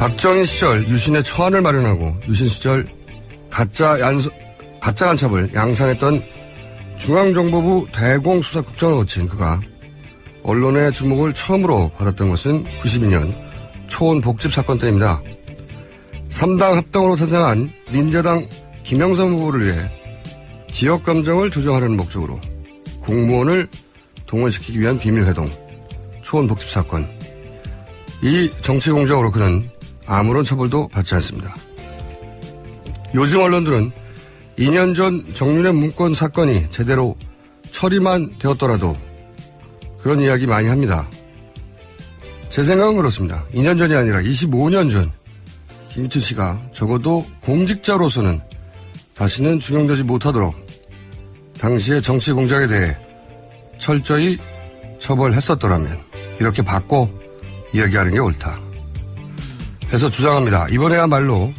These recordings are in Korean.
박정희 시절 유신의 처안을 마련하고 유신 시절 가짜 간첩을 양산했던 중앙정보부 대공수사국장을 거친 그가 언론의 주목을 처음으로 받았던 것은 92년 초원 복집 사건 때입니다. 3당 합당으로 탄생한 민자당 김영삼 후보를 위해 지역 감정을 조정하려는 목적으로 공무원을 동원시키기 위한 비밀회동, 초원 복집 사건. 이 정치 공작으로 그는 아무런 처벌도 받지 않습니다. 요즘 언론들은 2년 전 정윤의 문건 사건이 제대로 처리만 되었더라도 그런 이야기 많이 합니다. 제 생각은 그렇습니다. 2년 전이 아니라 25년 전 김기춘 씨가 적어도 공직자로서는 다시는 중용되지 못하도록 당시의 정치 공작에 대해 철저히 처벌했었더라면 이렇게 바꿔 이야기하는 게 옳다 해서 주장합니다. 이번에야말로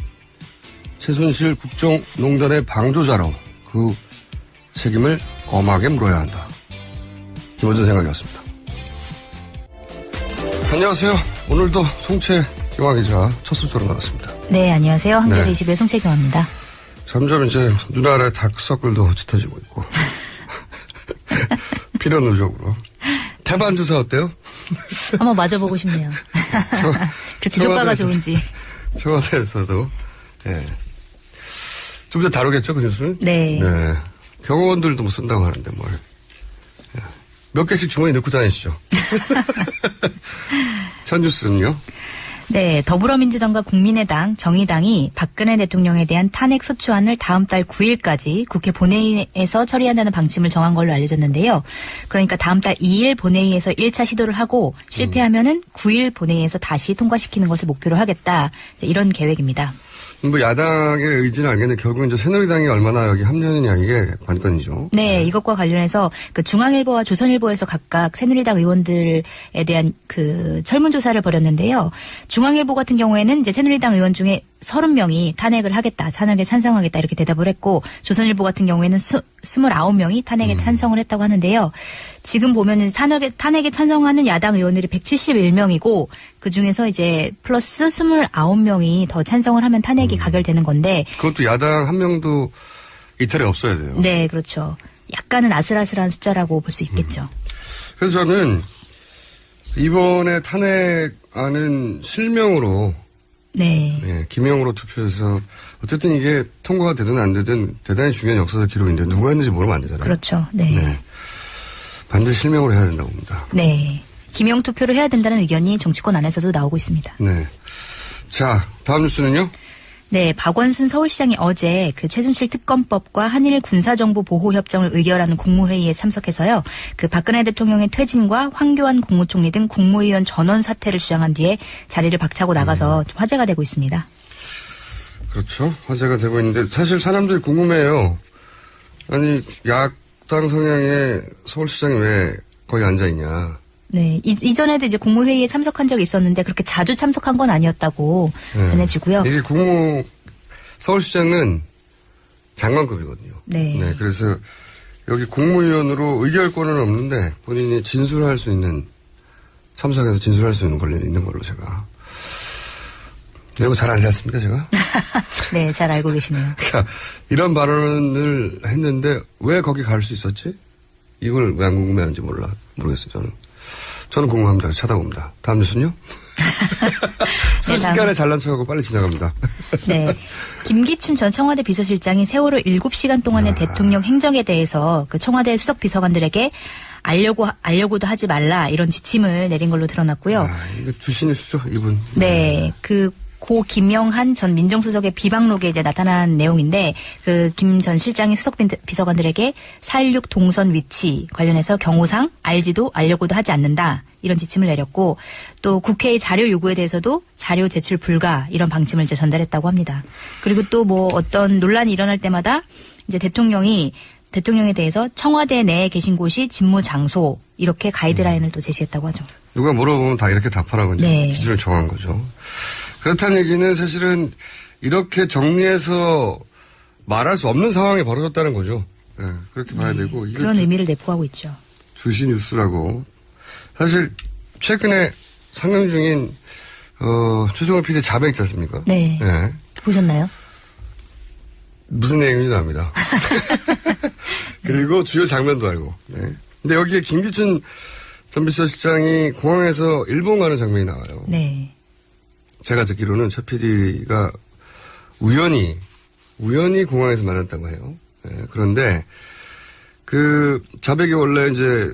최순실 국정농단의 방조자로 그 책임을 엄하게 물어야 한다. 기본적인 생각이었습니다. 안녕하세요. 오늘도 송채경화 기자 첫 수저로 나왔습니다. 네, 안녕하세요. 한겨레 21 송채경화입니다. 점점 이제 눈 아래 다크서클도 짙어지고 있고 필요 누적으로. 태반 주사 어때요? 한번 맞아보고 싶네요. 그렇게 효과가 좋은지. 청와대에서도 좀 더 다루겠죠, 그 뉴스는? 네. 경호원들도 뭐 쓴다고 하는데 뭘. 몇 개씩 주머니 넣고 다니시죠. 첫 뉴스는요? 네, 더불어민주당과 국민의당, 정의당이 박근혜 대통령에 대한 탄핵 소추안을 다음 달 9일까지 국회 본회의에서 처리한다는 방침을 정한 걸로 알려졌는데요. 그러니까 다음 달 2일 본회의에서 1차 시도를 하고 실패하면은 9일 본회의에서 다시 통과시키는 것을 목표로 하겠다. 이런 계획입니다. 뭐 야당의 의지는 알겠는데 결국은 이제 새누리당이 얼마나 여기 합류하느냐 이게 관건이죠. 네, 이것과 관련해서 그 중앙일보와 조선일보에서 각각 새누리당 의원들에 대한 그 설문조사를 벌였는데요. 중앙일보 같은 경우에는 이제 새누리당 의원 중에 30명이 탄핵을 하겠다, 탄핵에 찬성하겠다 이렇게 대답을 했고 조선일보 같은 경우에는 29명이 탄핵에 찬성을 했다고 하는데요. 지금 보면은 탄핵에 찬성하는 야당 의원들이 171명이고 그중에서 이제 플러스 29명이 더 찬성을 하면 탄핵이 가결되는 건데 그것도 야당 한 명도 이탈에 없어야 돼요. 네, 그렇죠. 약간은 아슬아슬한 숫자라고 볼 수 있겠죠. 그래서 저는 이번에 탄핵안은 실명으로 기명으로 투표해서 어쨌든 이게 통과가 되든 안 되든 대단히 중요한 역사적 기록인데 누가 했는지 모르면 안 되잖아요. 그렇죠. 네. 반드시 실명으로 해야 된다고 봅니다. 네. 기명 투표를 해야 된다는 의견이 정치권 안에서도 나오고 있습니다. 네. 자, 다음 뉴스는요? 네, 박원순 서울시장이 어제 그 최순실 특검법과 한일 군사정보보호협정을 의결하는 국무회의에 참석해서요. 그 박근혜 대통령의 퇴진과 황교안 국무총리 등 국무위원 전원 사퇴를 주장한 뒤에 자리를 박차고 나가서 좀 화제가 되고 있습니다. 그렇죠. 화제가 되고 있는데 사실 사람들이 궁금해요. 아니 야당 성향의 서울시장이 왜 거기 앉아있냐. 네, 이전에도 이제 국무회의에 참석한 적이 있었는데 그렇게 자주 참석한 건 아니었다고 전해지고요. 이게 서울시장은 장관급이거든요. 네. 그래서 여기 국무위원으로 의결권은 없는데 본인이 진술할 수 있는 참석해서 진술할 수 있는 권리는 있는 걸로 제가. 이거 잘 알지 않습니까, 제가? 네, 잘 알고 계시네요. 이런 발언을 했는데 왜 거기 갈 수 있었지? 이걸 왜 안 궁금해하는지 모르겠어요, 저는 궁금합니다. 찾아봅니다. 다음 뉴스는요? 순식간에 잘난 척하고 빨리 지나갑니다. 네. 김기춘 전 청와대 비서실장이 세월호 7시간 동안의 대통령 행정에 대해서 그 청와대 수석 비서관들에게 알려고도 하지 말라 이런 지침을 내린 걸로 드러났고요. 이거 주신 뉴스죠, 이분. 네. 고 김영한 전 민정수석의 비방록에 이제 나타난 내용인데 그 김 전 실장이 수석 비서관들에게 4.16 동선 위치 관련해서 경호상 알지도 알려고도 하지 않는다 이런 지침을 내렸고 또 국회의 자료 요구에 대해서도 자료 제출 불가 이런 방침을 이제 전달했다고 합니다. 그리고 또 뭐 어떤 논란이 일어날 때마다 이제 대통령에 대해서 청와대 내에 계신 곳이 직무 장소 이렇게 가이드라인을 또 제시했다고 하죠. 누가 물어보면 다 이렇게 답하라고 이제 네. 기준을 정한 거죠. 그렇다는 얘기는 사실은 이렇게 정리해서 말할 수 없는 상황이 벌어졌다는 거죠. 네, 그렇게 봐야 되고. 그런 의미를 내포하고 있죠. 주시 뉴스라고. 사실 최근에 상영 중인 최승호 PD 자백 있지 않습니까? 네. 네. 보셨나요? 무슨 내용인지 압니다. 그리고 주요 장면도 알고. 네. 근데 여기에 김기춘 전 비서실장이 공항에서 일본 가는 장면이 나와요. 네. 제가 듣기로는 최 PD가 우연히 공항에서 만났다고 해요. 네. 그런데 그 자백이 원래 이제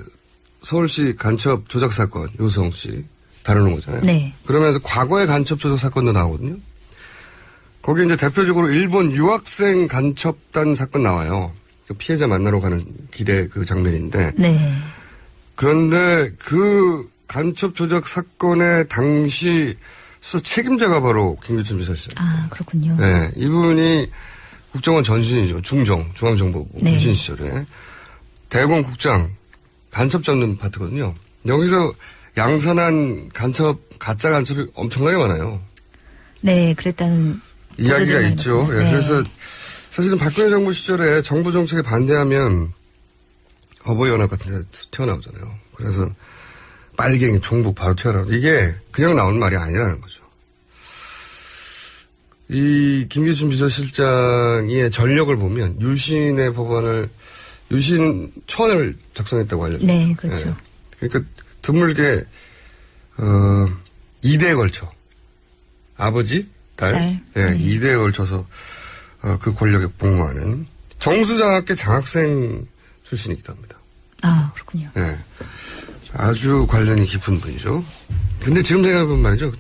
서울시 간첩 조작 사건 요성 씨 다루는 거잖아요. 네. 그러면서 과거의 간첩 조작 사건도 나오거든요. 거기 이제 대표적으로 일본 유학생 간첩단 사건 나와요. 그 피해자 만나러 가는 길에 그 장면인데. 네. 그런데 그 간첩 조작 사건의 당시 책임자가 바로 김기춘 비서실장. 아, 그렇군요. 네. 이분이 국정원 전신이죠. 중앙정보부. 네. 전신 시절에. 대공 국장 간첩 잡는 파트거든요. 여기서 양산한 가짜 간첩이 엄청나게 많아요. 네, 그랬다는 이야기가 있죠. 네. 네. 그래서 사실은 박근혜 정부 시절에 정부 정책에 반대하면 어버이연합 같은 데 튀어나오잖아요. 그래서 빨갱이 종북 바로 튀어나오고 이게 그냥 나오는 말이 아니라는 거죠. 이 김기춘 비서실장의 전력을 보면 유신 초안을 작성했다고 알려졌죠. 네, 그렇죠. 네. 그러니까 드물게 2대에 걸쳐 아버지, 딸. 네, 2대에 걸쳐서 그 권력에 복무하는 정수장학회 장학생 출신이기도 합니다. 아, 그렇군요. 네. 아주 관련이 깊은 분이죠. 근데 지금 생각해보면 말이죠.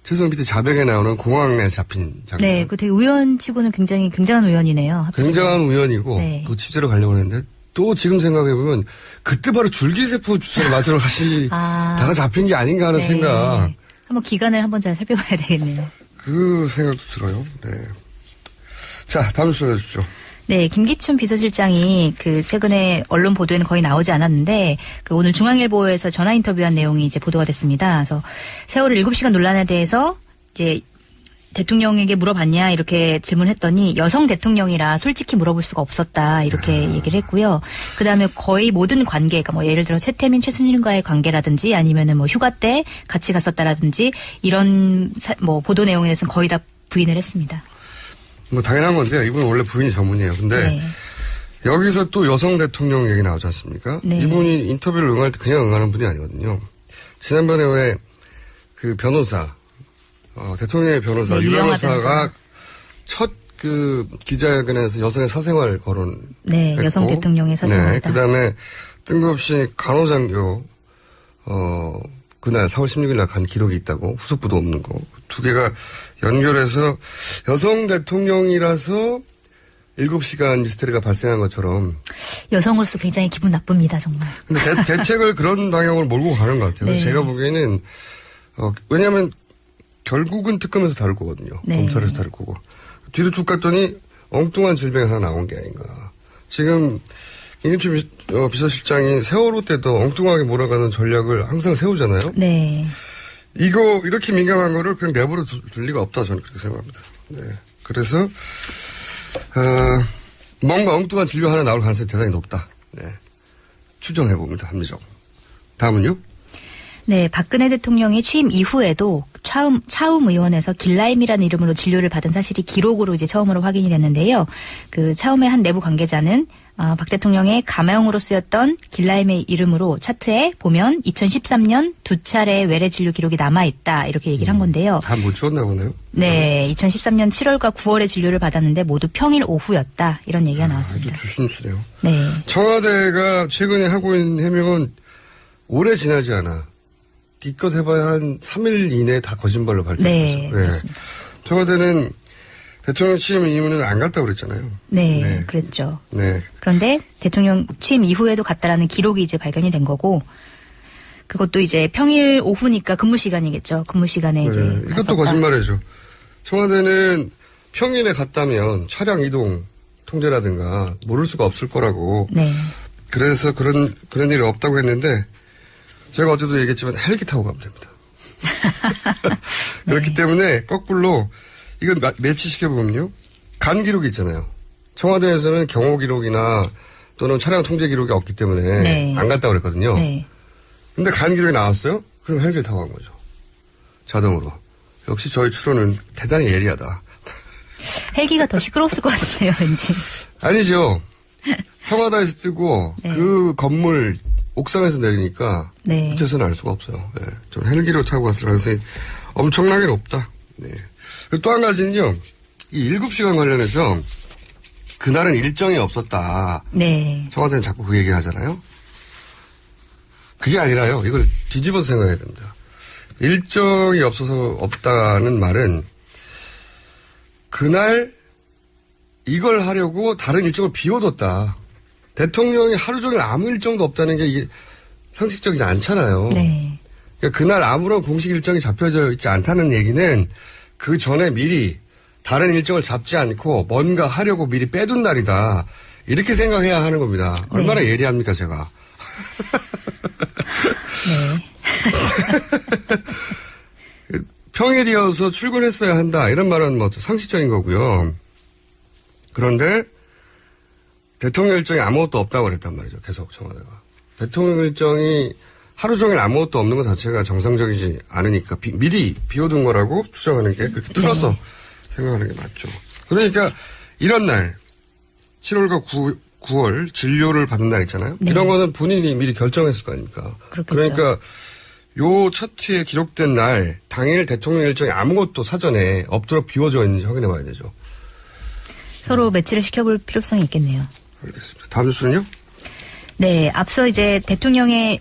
최승호 PD 자백에 나오는 공항에 잡힌 장면. 네, 그 되게 우연치고는 굉장한 우연이네요. 굉장한 우연이고, 네. 그 취재로 가려고 했는데, 또 지금 생각해보면, 그때 바로 줄기세포 주사를 맞으러 다가 잡힌 게 아닌가 하는 네. 생각. 한번 기간을 한번 잘 살펴봐야 되겠네요. 그 생각도 들어요. 네. 자, 다음 소리 해주십시오. 네, 김기춘 비서실장이 최근에 언론 보도에는 거의 나오지 않았는데 오늘 중앙일보에서 전화 인터뷰한 내용이 이제 보도가 됐습니다. 그래서 세월호 7시간 논란에 대해서 이제 대통령에게 물어봤냐 이렇게 질문했더니 여성 대통령이라 솔직히 물어볼 수가 없었다 이렇게 얘기를 했고요. 그다음에 거의 모든 관계가 뭐 예를 들어 최태민, 최순실과의 관계라든지 아니면은 뭐 휴가 때 같이 갔었다라든지 이런 보도 내용에 대해서는 거의 다 부인을 했습니다. 뭐 당연한 건데 이분은 원래 부인이 전문이에요. 근데 네. 여기서 또 여성 대통령 얘기 나오지 않습니까? 네. 이분이 인터뷰를 응할 때 그냥 응하는 분이 아니거든요. 지난번에 왜 그 변호사 대통령의 변호사, 유 변호사가 첫 기자회견에서 여성의 사생활 거론. 네, 여성 대통령의 사생활이다. 네, 그 다음에 뜬금없이 간호장교, 그날 4월 16일 날 간 기록이 있다고, 후속부도 없는 거. 두 개가 연결해서 여성 대통령이라서 7시간 미스테리가 발생한 것처럼. 여성으로서 굉장히 기분 나쁩니다, 정말. 근데 대책을 그런 방향으로 몰고 가는 것 같아요. 네. 제가 보기에는, 왜냐하면 결국은 특검에서 다룰 거거든요. 네. 검찰에서 다룰 거고. 뒤로 쭉 갔더니 엉뚱한 질병이 하나 나온 게 아닌가. 지금 김기춘 비서실장이 세월호 때도 엉뚱하게 몰아가는 전략을 항상 세우잖아요. 네. 이렇게 민감한 거를 그냥 내버려 둘 리가 없다 저는 그렇게 생각합니다. 네. 그래서 뭔가 엉뚱한 질병 하나 나올 가능성이 대단히 높다. 네. 추정해봅니다. 합리적으로. 다음은요? 네, 박근혜 대통령이 취임 이후에도 차움 의원에서 길라임이라는 이름으로 진료를 받은 사실이 기록으로 이제 처음으로 확인이 됐는데요. 차움의 한 내부 관계자는 박 대통령의 가명으로 쓰였던 길라임의 이름으로 차트에 보면 2013년 2차례 외래 진료 기록이 남아있다 이렇게 얘기를 한 건데요. 다 못 지웠나 보네요. 네, 2013년 7월과 9월에 진료를 받았는데 모두 평일 오후였다 이런 얘기가 나왔습니다. 주신수네요. 네. 청와대가 최근에 하고 있는 해명은 오래 지나지 않아. 기껏 해봐야 한 3일 이내에 다 거짓말로 밝혀졌죠. 네, 그렇습니다. 청와대는 대통령 취임 이후는 안 갔다고 그랬잖아요. 네, 그랬죠. 네. 그런데 대통령 취임 이후에도 갔다라는 기록이 이제 발견이 된 거고, 그것도 이제 평일 오후니까 근무 시간이겠죠. 근무 시간에 이제 이것도 갔었다. 거짓말이죠. 청와대는 평일에 갔다면 차량 이동 통제라든가 모를 수가 없을 거라고. 네. 그래서 그런 일이 없다고 했는데 제가 어제도 얘기했지만 헬기 타고 가면 됩니다. 그렇기 때문에 거꾸로 이건 매치시켜보면요. 간 기록이 있잖아요. 청와대에서는 경호 기록이나 또는 차량 통제 기록이 없기 때문에 네. 안 갔다고 그랬거든요. 네. 근데 간 기록이 나왔어요? 그럼 헬기를 타고 간 거죠. 자동으로. 역시 저희 추론은 대단히 예리하다. 헬기가 더 시끄러웠을 것 같은데요, 왠지. 아니죠. 청와대에서 뜨고 네. 그 건물 옥상에서 내리니까 네. 밑에서는 알 수가 없어요. 네. 좀 헬기로 타고 갔을 가능성이 엄청나게 높다. 네. 또 한 가지는요. 이 7시간 관련해서 그날은 일정이 없었다. 네. 청와대는 자꾸 그 얘기 하잖아요. 그게 아니라요. 이걸 뒤집어서 생각해야 됩니다. 일정이 없어서 없다는 말은 그날 이걸 하려고 다른 일정을 비워뒀다. 대통령이 하루 종일 아무 일정도 없다는 게 이게 상식적이지 않잖아요. 네. 그러니까 그날 아무런 공식 일정이 잡혀져 있지 않다는 얘기는 그 전에 미리 다른 일정을 잡지 않고 뭔가 하려고 미리 빼둔 날이다. 이렇게 생각해야 하는 겁니다. 얼마나 네. 예리합니까, 제가. 네. 평일이어서 출근했어야 한다. 이런 말은 뭐 상식적인 거고요. 그런데 대통령 일정이 아무것도 없다고 그랬단 말이죠. 계속 청와대가. 대통령 일정이 하루 종일 아무것도 없는 것 자체가 정상적이지 않으니까 미리 비워둔 거라고 추정하는 게 그렇게 틀어서 네. 생각하는 게 맞죠. 그러니까 이런 날 7월과 9월 진료를 받는 날 있잖아요. 네. 이런 거는 본인이 미리 결정했을 거 아닙니까. 그렇겠죠. 그러니까 요 첫 회에 기록된 날 당일 대통령 일정이 아무것도 사전에 없도록 비워져 있는지 확인해 봐야 되죠. 서로 매치를 시켜볼 필요성이 있겠네요. 알겠습니다. 다음 뉴스는요? 네, 앞서 이제 대통령이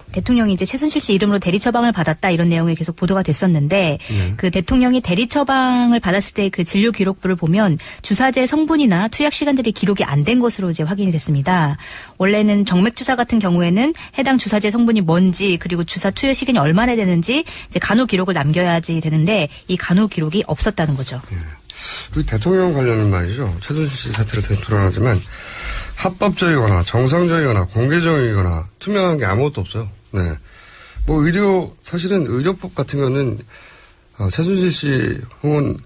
이제 최순실 씨 이름으로 대리 처방을 받았다 이런 내용이 계속 보도가 됐었는데 그 대통령이 대리 처방을 받았을 때 그 진료 기록부를 보면 주사제 성분이나 투약 시간들이 기록이 안 된 것으로 이제 확인이 됐습니다. 원래는 정맥 주사 같은 경우에는 해당 주사제 성분이 뭔지 그리고 주사 투여 시간이 얼마나 되는지 이제 간호 기록을 남겨야지 되는데 이 간호 기록이 없었다는 거죠. 네. 그 대통령 관련은 말이죠. 최순실 씨 사태를 드러나지만 합법적이거나 정상적이거나 공개적이거나 투명한 게 아무것도 없어요. 네. 뭐 사실은 의료법 같은 거는 최순실 씨 혹은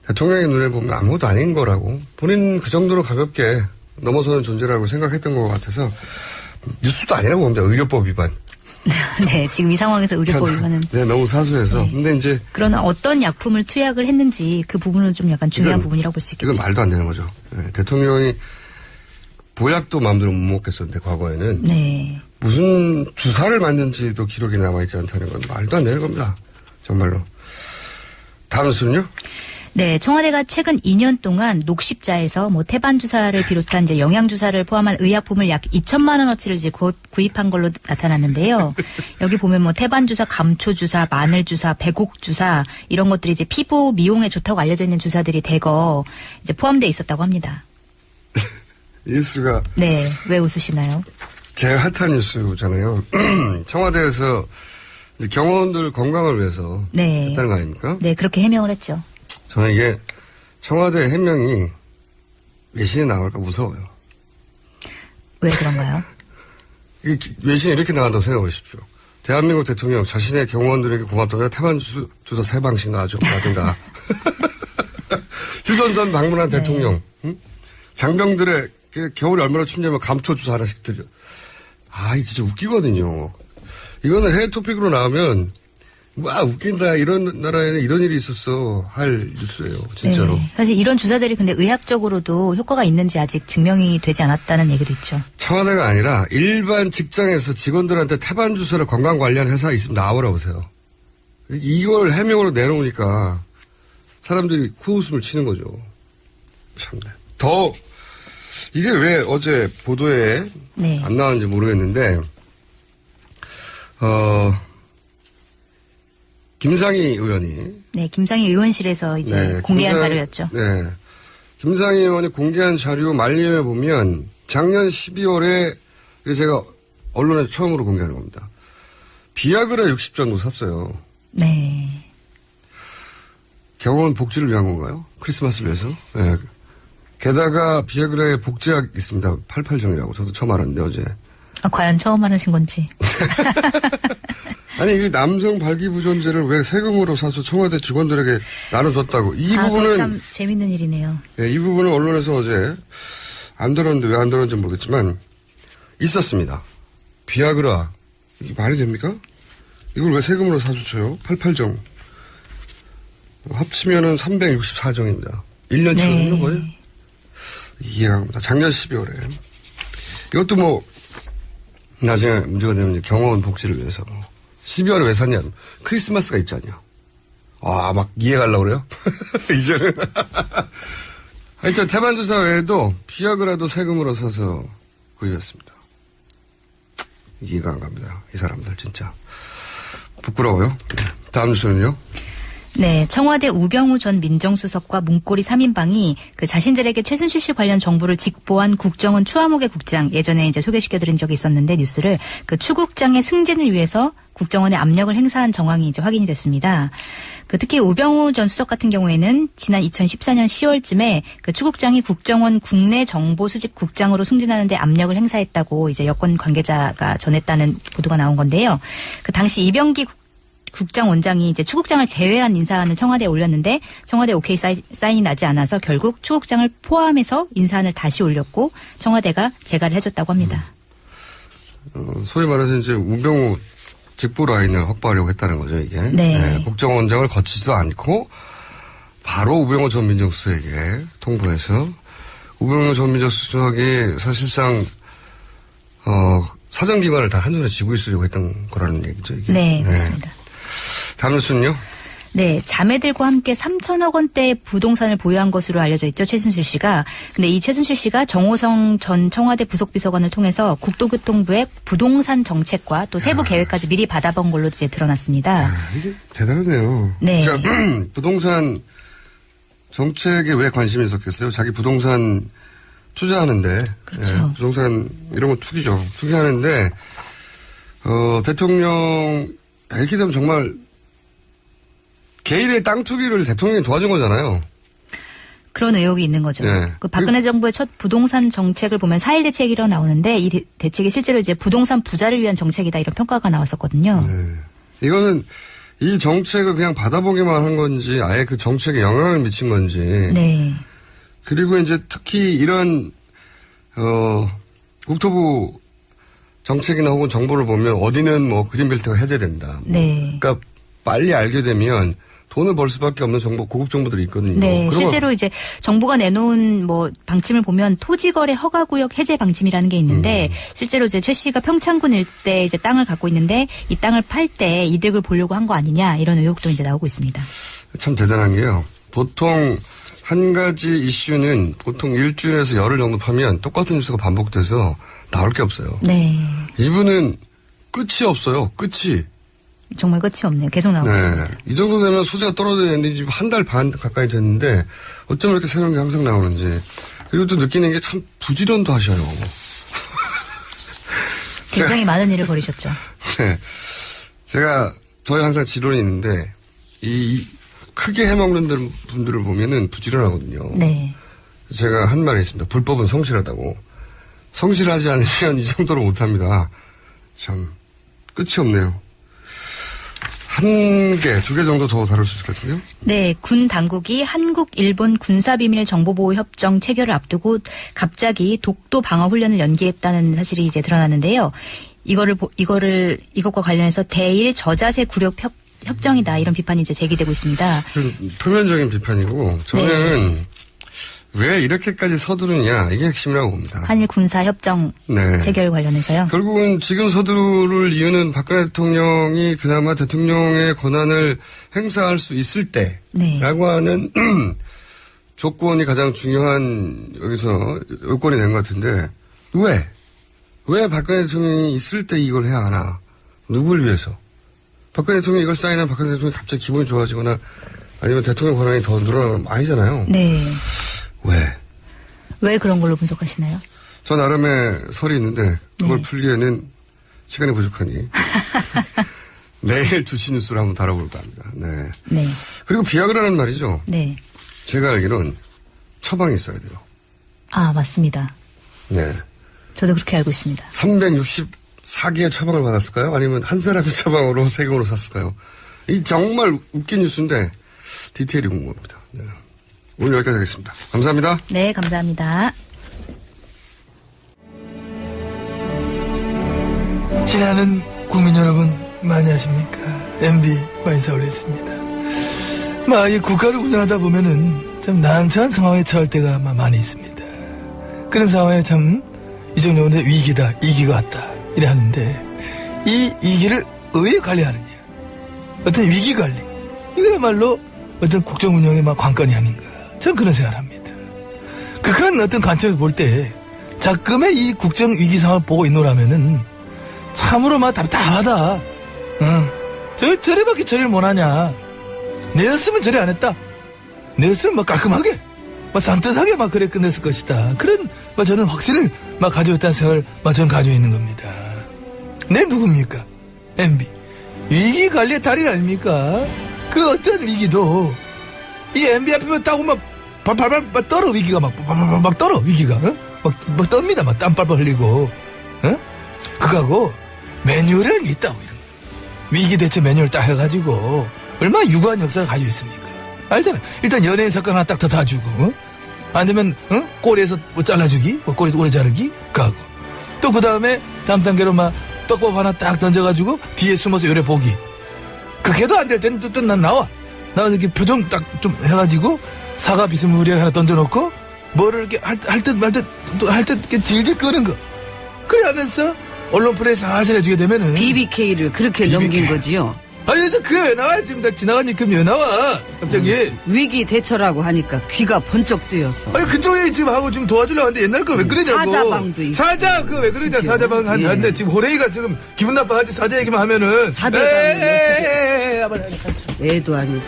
대통령의 눈에 보면 아무것도 아닌 거라고 본인 그 정도로 가볍게 넘어서는 존재라고 생각했던 것 같아서 뉴스도 아니라고 봅니다. 의료법 위반. 네, 지금 이 상황에서 의료법 위반은. 네, 너무 사소해서. 네. 근데 이제. 그러나 어떤 약품을 투약을 했는지 그 부분은 좀 약간 중요한 부분이라고 볼 수 있겠죠. 이건 말도 안 되는 거죠. 네, 대통령이 보약도 마음대로 못 먹겠었는데 과거에는. 네. 무슨 주사를 맞는지도 기록이 남아있지 않다는 건 말도 안 되는 겁니다. 정말로. 다음 뉴스는요? 네, 청와대가 최근 2년 동안 녹십자에서 뭐 태반 주사를 비롯한 이제 영양 주사를 포함한 의약품을 약 2천만 원어치를 이제 구입한 걸로 나타났는데요. 여기 보면 뭐 태반 주사, 감초 주사, 마늘 주사, 백옥 주사 이런 것들이 이제 피부 미용에 좋다고 알려져 있는 주사들이 대거 이제 포함되어 있었다고 합니다. 뉴스가. 네, 왜 웃으시나요? 제일 핫한 뉴스잖아요. 청와대에서 이제 경호원들 건강을 위해서 네. 했다는 거 아닙니까? 네, 그렇게 해명을 했죠. 저는 이게 청와대 해명이 외신에 나올까 무서워요. 왜 그런가요? 이게 외신에 이렇게 나간다고 생각해 보십시오. 대한민국 대통령 자신의 경호원들에게 고맙다며 태반 주사 3방씩 놔준다. 휴전선 방문한 네. 대통령. 응? 장병들의 겨울에 얼마나 춥냐면 감초 주사 하나씩 드려. 이 진짜 웃기거든요. 이거는 해외 토픽으로 나오면 와 웃긴다. 이런 나라에는 이런 일이 있었어 할 뉴스예요. 진짜로. 네, 사실 이런 주사들이 근데 의학적으로도 효과가 있는지 아직 증명이 되지 않았다는 얘기도 있죠. 청와대가 아니라 일반 직장에서 직원들한테 태반 주사를 건강 관련 회사 있으면 나오라 보세요. 이걸 해명으로 내놓으니까 사람들이 코웃음을 치는 거죠. 참네. 이게 왜 어제 보도에 네. 안 나왔는지 모르겠는데 김상희 의원이. 네, 김상희 의원실에서 이제 공개한 자료였죠. 네. 김상희 의원이 공개한 자료 말림에 보면 작년 12월에 제가 언론에 처음으로 공개하는 겁니다. 비아그라 60 정도 샀어요. 네. 경호원 복지를 위한 건가요? 크리스마스를 위해서? 네. 게다가 비아그라에 복제약 있습니다. 88정이라고. 저도 처음 알았는데 어제. 과연 처음 하신 건지. 아니 이게 남성 발기부전제를 왜 세금으로 사서 청와대 직원들에게 나눠줬다고. 이 부분은 참 재밌는 일이네요. 네, 이 부분은 언론에서 어제 안 들었는데 왜 안 들었는지 모르겠지만 있었습니다. 비아그라 이게 말이 됩니까? 이걸 왜 세금으로 사주쳐요? 88정. 합치면은 364정입니다. 1년 치는 거예요? 이해가 갑니다. 작년 12월에. 이것도 뭐, 나중에 문제가 되면 이제 경호원 복지를 위해서 12월에 왜 샀냐. 크리스마스가 있잖아요. 막 이해가려고 그래요? 이제는. 하여튼 태반주사 외에도 비아그라도 세금으로 사서 구입했습니다. 이해가 안 갑니다. 이 사람들 진짜. 부끄러워요. 다음 뉴스는요? 네, 청와대 우병우 전 민정수석과 문고리 3인방이 그 자신들에게 최순실 씨 관련 정보를 직보한 국정원 추하목의 국장, 예전에 이제 소개시켜드린 적이 있었는데 뉴스를 그 추국장의 승진을 위해서 국정원에 압력을 행사한 정황이 이제 확인이 됐습니다. 그 특히 우병우 전 수석 같은 경우에는 지난 2014년 10월쯤에 그 추국장이 국정원 국내 정보 수집 국장으로 승진하는데 압력을 행사했다고 이제 여권 관계자가 전했다는 보도가 나온 건데요. 그 당시 이병기 국장원장이 이제 추국장을 제외한 인사안을 청와대에 올렸는데 청와대 오케이 사인이 나지 않아서 결국 추국장을 포함해서 인사안을 다시 올렸고 청와대가 재가를 해줬다고 합니다. 소위 말해서 이제 우병우 직보 라인을 확보하려고 했다는 거죠, 이게. 네. 국정원장을 거치지도 않고 바로 우병우 전 민정수석에게 통보해서 우병우 전 민정수석이 사실상 사정기관을 다 한손에 쥐고 있으려고 했던 거라는 얘기죠, 이게. 네, 그렇습니다. 다음 뉴스는요? 네, 자매들과 함께 3천억 원대의 부동산을 보유한 것으로 알려져 있죠, 최순실 씨가. 근데 이 최순실 씨가 정호성 전 청와대 부속비서관을 통해서 국토교통부의 부동산 정책과 또 세부 계획까지 미리 받아본 걸로 이제 드러났습니다. 이게 대단하네요. 네. 그러니까 부동산 정책에 왜 관심이 있었겠어요? 자기 부동산 투자하는데. 그렇죠. 부동산 이런 거 투기죠. 투기하는데 대통령 이렇게 되면 정말 개인의 땅 투기를 대통령이 도와준 거잖아요. 그런 의혹이 있는 거죠. 네. 그 박근혜 정부의 첫 부동산 정책을 보면 4.1 대책이라고 나오는데 이 대책이 실제로 이제 부동산 부자를 위한 정책이다 이런 평가가 나왔었거든요. 네. 이거는 이 정책을 그냥 받아보기만 한 건지 아예 그 정책에 영향을 미친 건지. 네. 그리고 이제 특히 이런 국토부 정책이나 혹은 정보를 보면 어디는 뭐 그린벨트가 해제된다. 네. 그러니까 빨리 알게 되면 돈을 벌 수밖에 없는 정보, 고급 정보들이 있거든요. 네, 실제로 이제 정부가 내놓은 뭐 방침을 보면 토지거래 허가구역 해제 방침이라는 게 있는데 실제로 이제 최 씨가 평창군 일대 이제 땅을 갖고 있는데 이 땅을 팔 때 이득을 보려고 한 거 아니냐 이런 의혹도 이제 나오고 있습니다. 참 대단한 게요. 보통 한 가지 이슈는 보통 일주일에서 열흘 정도 파면 똑같은 뉴스가 반복돼서 나올 게 없어요. 네. 이분은 끝이 없어요. 끝이. 정말 끝이 없네요. 계속 나오고 있습니다. 이 정도 되면 소재가 떨어졌는데 지금 한 달 반 가까이 됐는데 어쩜 이렇게 새로운 게 항상 나오는지. 그리고 또 느끼는 게 참 부지런도 하셔요. 굉장히 많은 일을 벌이셨죠. 네. 저희 항상 지론이 있는데 크게 해먹는 분들을 보면은 부지런하거든요. 네. 제가 한 말이 있습니다. 불법은 성실하다고. 성실하지 않으면 이 정도로 못합니다. 참 끝이 없네요. 한 개, 2개 정도 더 다룰 수 있을 것 같은데요? 네, 군 당국이 한국-일본 군사비밀 정보보호협정 체결을 앞두고 갑자기 독도 방어 훈련을 연기했다는 사실이 이제 드러났는데요. 이것과 관련해서 대일 저자세 굴욕 협정이다 이런 비판이 이제 제기되고 있습니다. 표면적인 비판이고 저는 네. 왜 이렇게까지 서두르냐 이게 핵심이라고 봅니다. 한일 군사협정 네. 체결 관련해서요. 결국은 지금 서두를 이유는 박근혜 대통령이 그나마 대통령의 권한을 행사할 수 있을 때라고 네. 하는 조건이 가장 중요한 여기서 요건이 된 것 같은데 왜 박근혜 대통령이 있을 때 이걸 해야 하나? 누굴 위해서? 박근혜 대통령이 이걸 사인하면 박근혜 대통령이 갑자기 기분이 좋아지거나 아니면 대통령 권한이 더 늘어나는 거 아니잖아요. 네. 왜 그런 걸로 분석하시나요? 저 나름의 설이 있는데 그걸 네. 풀기에는 시간이 부족하니 내일 2시 뉴스를 한번 다뤄볼까 합니다. 네. 네. 그리고 비아그라는 말이죠. 네. 제가 알기로는 처방이 있어야 돼요. 아, 맞습니다. 네. 저도 그렇게 알고 있습니다. 364개의 처방을 받았을까요? 아니면 한 사람의 처방으로 세금으로 샀을까요? 이 정말 웃긴 뉴스인데 디테일이 궁금합니다. 네. 오늘 여기까지 하겠습니다. 감사합니다. 네, 감사합니다. 지나는 국민 여러분 많이 하십니까? MB 마인사 올렸습니다. 이 국가를 운영하다 보면은 참 난처한 상황에 처할 때가 많이 있습니다. 그런 상황에 참 이정도면 위기가 왔다 이래 하는데 이 위기를 어떻게 관리하느냐, 어떤 위기 관리, 이거야말로 어떤 국정 운영의 관건이 아닌가, 전 그런 생각을 합니다. 그런 어떤 관점에서 볼 때 자금의 이 국정 위기 상황을 보고 있노라면은 참으로 답답하다. 저래밖에 처리를 못하냐. 내였으면 저래 안 했다. 내였으면 깔끔하게, 산뜻하게 그래 끝냈을 것이다. 그런 저는 확신을 가지고 있다는 생각을 저는 가지고 있는 겁니다. 내 누굽니까? MB 위기 관리의 달인 아닙니까? 그 어떤 위기도 이 MB 앞에 따고 발발 떨어. 위기가 막 떨어. 위기가 막 떱니다. 땀 빨빨 흘리고. 그거하고 매뉴얼이라는 게 있다고. 이런 거. 위기 대처 매뉴얼 딱 해가지고 얼마나 유구한 역사를 가지고 있습니까? 알잖아. 일단 연예인 사건 하나 딱 다 주고, 안 되면 꼬리에서 잘라주기, 꼬리 오래 자르기, 그하고 또 그 다음에 다음 단계로 떡밥 하나 딱 던져가지고 뒤에 숨어서 요래 보기. 그게도 안 될 때는 또 난 나와서 이렇게 표정 딱 좀 해가지고 사과 비스무리하게 하나 던져놓고 뭐를 이렇게 할 듯 이렇게 질질 끄는 거. 그래 하면서 언론 플레이 살살 해주게 되면은 BBK를 그렇게 BBK. 넘긴 거지요. 그래서 그게 왜 나와? 지금 다 지나간 지금 왜 나와? 갑자기. 위기 대처라고 하니까 귀가 번쩍 뜨여서. 그쪽에 지금 하고 지금 도와주려고 하는데 옛날 거 왜 그러냐고. 사자방도 있고. 사자, 그거 왜 그러냐. 사자방 하는데 지금 호레이가 지금 기분 나빠하지. 사자 얘기만 하면은. 사자방은 애도 아니고.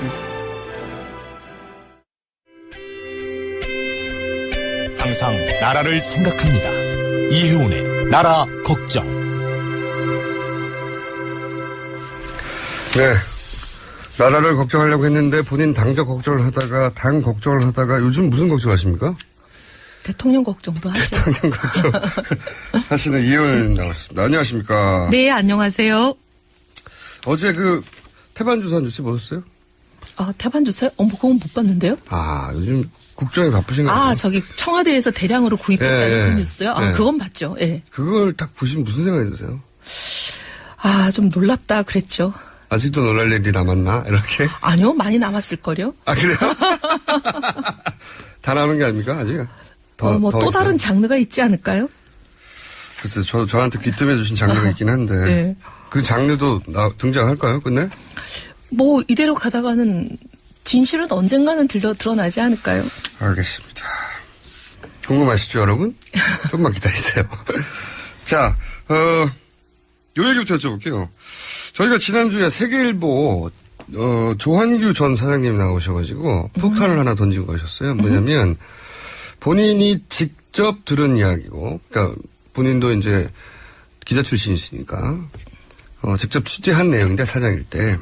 항상 나라를 생각합니다. 이효운의 나라 걱정. 네. 나라를 걱정하려고 했는데 본인 당적 걱정을 하다가 당 걱정을 하다가 요즘 무슨 걱정하십니까? 대통령 걱정도 하죠. 대통령 걱정 하시는 이효운 나오셨습니다. 안녕하십니까? 네, 안녕하세요. 어제 태반 주사 뉴스 보셨어요? 태반 주사요? 그건 못 봤는데요. 요즘 국정이 바쁘신가 봐요. 저기 청와대에서 대량으로 구입했다는 그 뉴스요? 예. 그건 봤죠. 예. 그걸 딱 보시면 무슨 생각이 드세요? 좀 놀랍다 그랬죠. 아직도 놀랄 일이 남았나? 이렇게? 아니요, 많이 남았을걸요. 그래요? 다 나오는 게 아닙니까? 아직? 더 또 다른 장르가 있지 않을까요? 글쎄, 저한테 귀뜸해 주신 장르가 있긴 한데. 네. 그 장르도 등장할까요, 끝내? 이대로 가다가는 진실은 언젠가는 드러나지 않을까요? 알겠습니다. 궁금하시죠, 여러분? 좀만 기다리세요. 자, 요 얘기부터 여쭤볼게요. 저희가 지난주에 세계일보, 조한규 전 사장님이 나오셔가지고 폭탄을 하나 던지고 가셨어요. 뭐냐면, 본인이 직접 들은 이야기고, 그러니까 본인도 이제 기자 출신이시니까, 직접 취재한 내용인데, 사장일 때,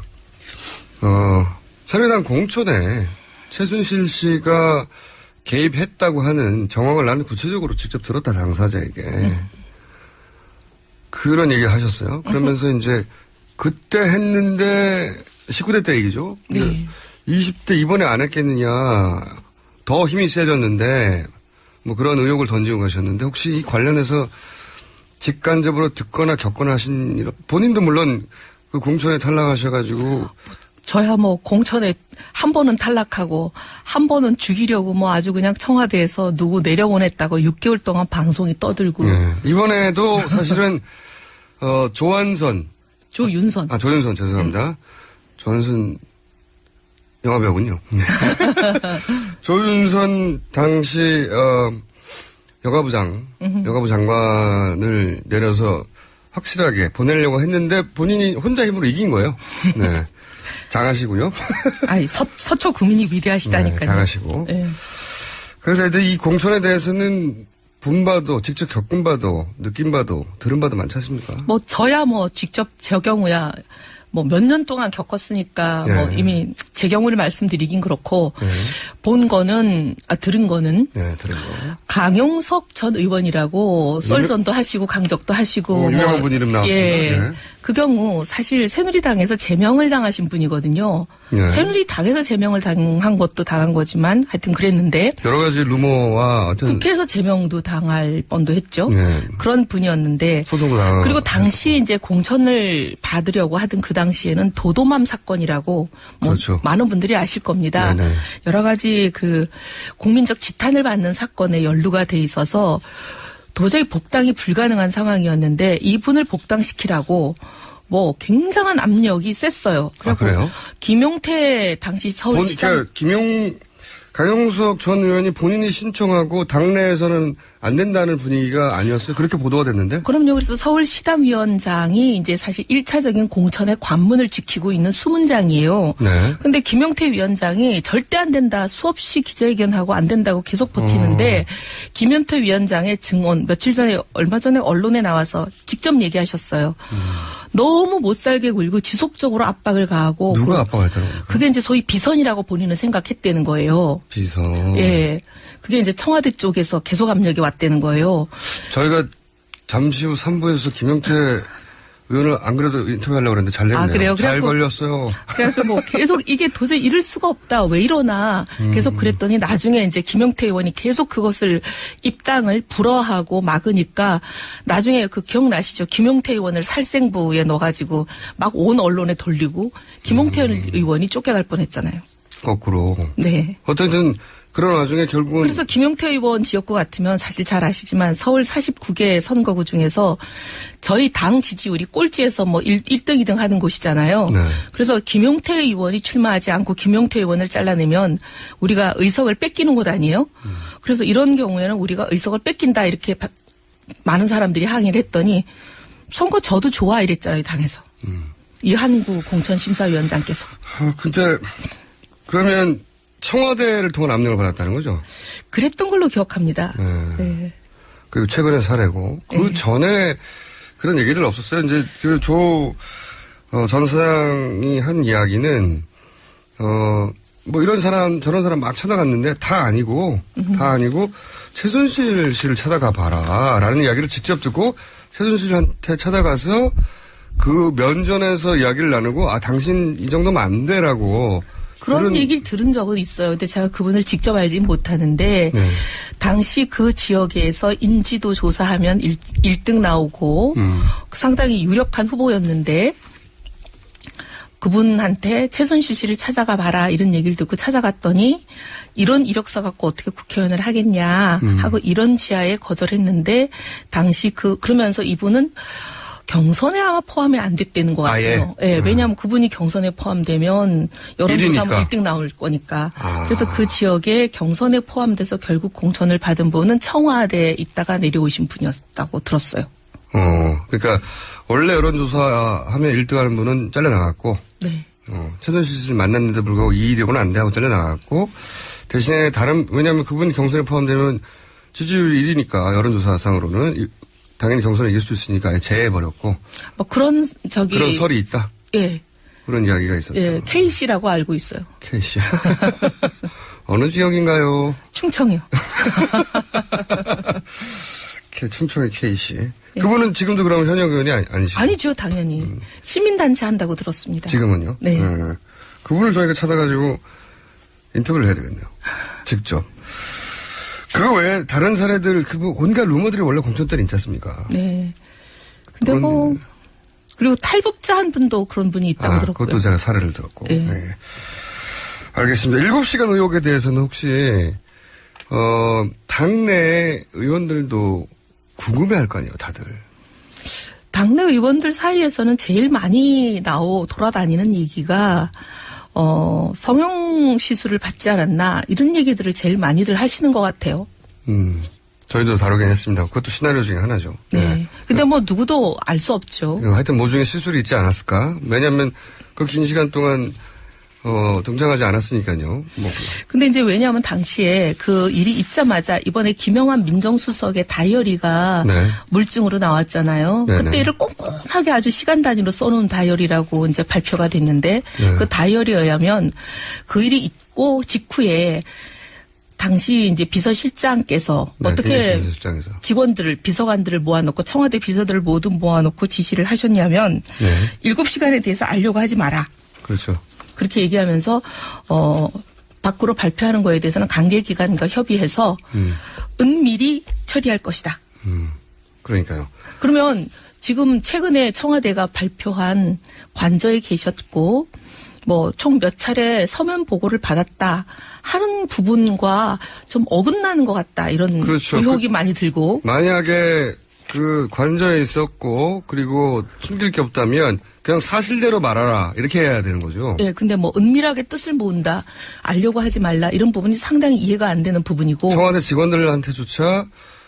새누리당 공천에 최순실 씨가 개입했다고 하는 정황을 나는 구체적으로 직접 들었다, 당사자에게. 그런 얘기를 하셨어요. 그러면서 이제 그때 했는데 19대 때 얘기죠. 네. 20대 이번에 안 했겠느냐. 더 힘이 세졌는데 그런 의혹을 던지고 가셨는데 혹시 이 관련해서 직간접으로 듣거나 겪거나 하신 일, 본인도 물론 그 공천에 탈락하셔가지고 저야 공천에 한 번은 탈락하고 한 번은 죽이려고 아주 그냥 청와대에서 누구 내려보냈다고 6개월 동안 방송이 떠들고. 네. 이번에도 사실은 조윤선 죄송합니다. 조윤선 영화배우군요. 네. 조윤선 당시 여가부 장관을 내려서 확실하게 보내려고 했는데 본인이 혼자 힘으로 이긴 거예요. 네. 장하시고요. 서초 국민이 위대하시다니까요. 네, 장하시고. 네. 그래서 이 공천에 대해서는 본 바도, 직접 겪은 바도, 느낀 바도, 들은 바도 많지 않습니까? 저야 직접 제 경우야 몇 년 동안 겪었으니까 네. 이미 제 경우를 말씀드리긴 그렇고 본 거는 들은 거는 들은 거. 강용석 전 의원이라고 썰전도 하시고 강적도 하시고 유명한 분 이름 나왔습니다. 예. 그 경우 사실 새누리당에서 제명을 당하신 분이거든요. 네. 새누리당에서 제명을 당한 것도 당한 거지만 하여튼 그랬는데 여러 가지 루머와 어떤 국회에서 제명도 당할 뻔도 했죠. 네. 그런 분이었는데 소송도 당하고 그리고 당시 이제 공천을 받으려고 하던 그 당시에는 도도맘 사건이라고 뭐 그렇죠. 많은 분들이 아실 겁니다. 네네. 여러 가지 그 국민적 지탄을 받는 사건에 연루가 돼 있어서 도저히 복당이 불가능한 상황이었는데 이분을 복당시키라고 뭐 굉장한 압력이 셌어요. 그래요? 김용태 당시 서울시장 그러니까 강용석 전 의원이 본인이 신청하고 당내에서는 안 된다는 분위기가 아니었어요. 그렇게 보도가 됐는데. 그럼요. 그래서 서울시당위원장이 이제 사실 1차적인 공천의 관문을 지키고 있는 수문장이에요. 네. 근데 김용태 위원장이 절대 안 된다. 수없이 기자회견하고 안 된다고 계속 버티는데 김용태 위원장의 증언 며칠 전에 얼마 전에 언론에 나와서 직접 얘기하셨어요. 너무 못 살게 굴고 지속적으로 압박을 가하고 누가 압박했다는 겁니까? 그게 이제 소위 비선이라고 본인은 생각했다는 거예요. 비선. 예. 그게 이제 청와대 쪽에서 계속 압력이 왔다는 거예요. 저희가 잠시 후 3부에서 김용태 의원을 안 그래도 인터뷰하려고 그랬는데 잘 됐네요. 아, 그래요? 잘 걸렸어요. 그래서 뭐 계속 이게 도저히 이럴 수가 없다. 왜 이러나 계속 그랬더니 나중에 이제 김용태 의원이 계속 그것을 입당을 불허하고 막으니까 나중에 그 기억나시죠? 김용태 의원을 살생부에 넣어가지고 막 온 언론에 돌리고 김용태 의원이 쫓겨날 뻔했잖아요. 거꾸로. 네. 어쨌든 그런 와중에 결국은 그래서 김용태 의원 지역구 같으면 사실 잘 아시지만 서울 49개 선거구 중에서 저희 당 지지율이 꼴찌에서 뭐 1등, 2등 하는 곳이잖아요. 네. 그래서 김용태 의원이 출마하지 않고 김용태 의원을 잘라내면 우리가 의석을 뺏기는 곳 아니에요? 그래서 이런 경우에는 우리가 의석을 뺏긴다 이렇게 많은 사람들이 항의를 했더니 선거 저도 좋아 이랬잖아요, 당에서. 이한구 공천심사위원장께서. 근데 그러면 청와대를 통한 압력을 받았다는 거죠? 그랬던 걸로 기억합니다. 네. 네. 그리고 최근에 사례고 그 전에 그런 얘기들 없었어요. 이제 그 전 사장이 한 이야기는 뭐 이런 사람 저런 사람 막 찾아갔는데 다 아니고 최순실 씨를 찾아가 봐라라는 이야기를 직접 듣고 최순실한테 찾아가서 그 면전에서 이야기를 나누고 당신 이 정도면 안 돼라고. 그런 얘기를 들은 적은 있어요. 근데 제가 그분을 직접 알진 못하는데 네. 당시 그 지역에서 인지도 조사하면 1등 나오고 상당히 유력한 후보였는데 그분한테 최순실 씨를 찾아가 봐라 이런 얘기를 듣고 찾아갔더니 이런 이력서 갖고 어떻게 국회의원을 하겠냐 하고 이런 지하에 거절했는데 당시 그러면서 이분은 경선에 아마 포함이 안 됐다는 것 같아요. 예, 왜냐하면 그분이 경선에 포함되면 여론조사면 1등 나올 거니까. 그래서 그 지역에 경선에 포함돼서 결국 공천을 받은 분은 청와대에 있다가 내려오신 분이었다고 들었어요. 그러니까 원래 여론조사하면 1등하는 분은 잘려나갔고, 네. 최순실 씨를 만났는데 불구하고 이 이력은 안 돼 하고 잘려나갔고, 대신에 왜냐하면 그분 경선에 포함되면 지지율이 1위니까 여론조사상으로는 당연히 경선을 이길 수 있으니까 제해버렸고. 뭐 그런 설이 있다? 예. 그런 이야기가 있었죠. 예, K씨라고 알고 있어요. K씨. 어느 지역인가요? 충청이요. 충청의 K씨. 예. 그분은 지금도 그러면 현역 의원이 아니시죠? 아니죠, 당연히. 시민단체 한다고 들었습니다. 지금은요? 네. 그분을 저희가 찾아가지고 인터뷰를 해야 되겠네요. 직접. 그 외에 다른 사례들, 온갖 루머들이 원래 공천 때는 있지 않습니까? 네. 근데 그리고 탈북자 한 분도 그런 분이 있다고 들었고요. 그것도 제가 사례를 들었고. 네. 네. 알겠습니다. 7시간 의혹에 대해서는 혹시, 당내 의원들도 궁금해 할 거 아니에요, 다들. 당내 의원들 사이에서는 제일 많이 돌아다니는 얘기가, 성형 시술을 받지 않았나, 이런 얘기들을 제일 많이들 하시는 것 같아요. 저희도 다루긴 했습니다. 그것도 시나리오 중에 하나죠. 네. 근데 뭐 누구도 알 수 없죠. 하여튼 뭐 중에 시술이 있지 않았을까? 왜냐하면 그 긴 시간 동안 등장하지 않았으니까요. 근데 이제 왜냐하면 당시에 그 일이 있자마자 이번에 김영환 민정수석의 다이어리가 물증으로 나왔잖아요. 네네. 그때를 꼼꼼하게 아주 시간 단위로 써놓은 다이어리라고 이제 발표가 됐는데 그 다이어리에 의하면 그 일이 있고 직후에 당시 이제 비서실장께서 어떻게 비서관들을 모아놓고 청와대 비서들을 모두 모아놓고 지시를 하셨냐면 7시간에 대해서 알려고 하지 마라. 그렇죠. 그렇게 얘기하면서 밖으로 발표하는 거에 대해서는 관계기관과 협의해서 은밀히 처리할 것이다. 그러니까요. 그러면 지금 최근에 청와대가 발표한 관저에 계셨고 뭐 총 몇 차례 서면 보고를 받았다 하는 부분과 좀 어긋나는 것 같다 이런 그렇죠. 의혹이 많이 들고 만약에 그 관저에 있었고 그리고 숨길 게 없다면 그냥 사실대로 말하라 이렇게 해야 되는 거죠. 네, 근데 뭐 은밀하게 뜻을 모은다 알려고 하지 말라 이런 부분이 상당히 이해가 안 되는 부분이고 청와대 직원들한테조차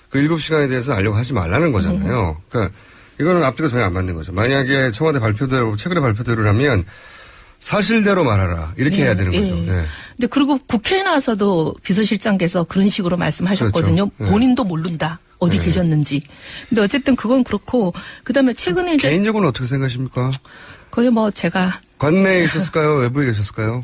그 7시간에 대해서 알려고 하지 말라는 거잖아요. 그러니까 이거는 앞뒤가 전혀 안 맞는 거죠. 만약에 청와대 발표대로 최근에 발표대로라면 사실대로 말하라 이렇게 해야 되는 거죠. 네. 근데 그리고 국회에 나와서도 비서실장께서 그런 식으로 말씀하셨거든요. 그렇죠. 네. 본인도 모른다. 어디 계셨는지. 근데 어쨌든 그건 그렇고 그다음에 최근에 이제 개인적으로 어떻게 생각하십니까? 거의 뭐 제가 관내에 있었을까요? 외부에 계셨을까요?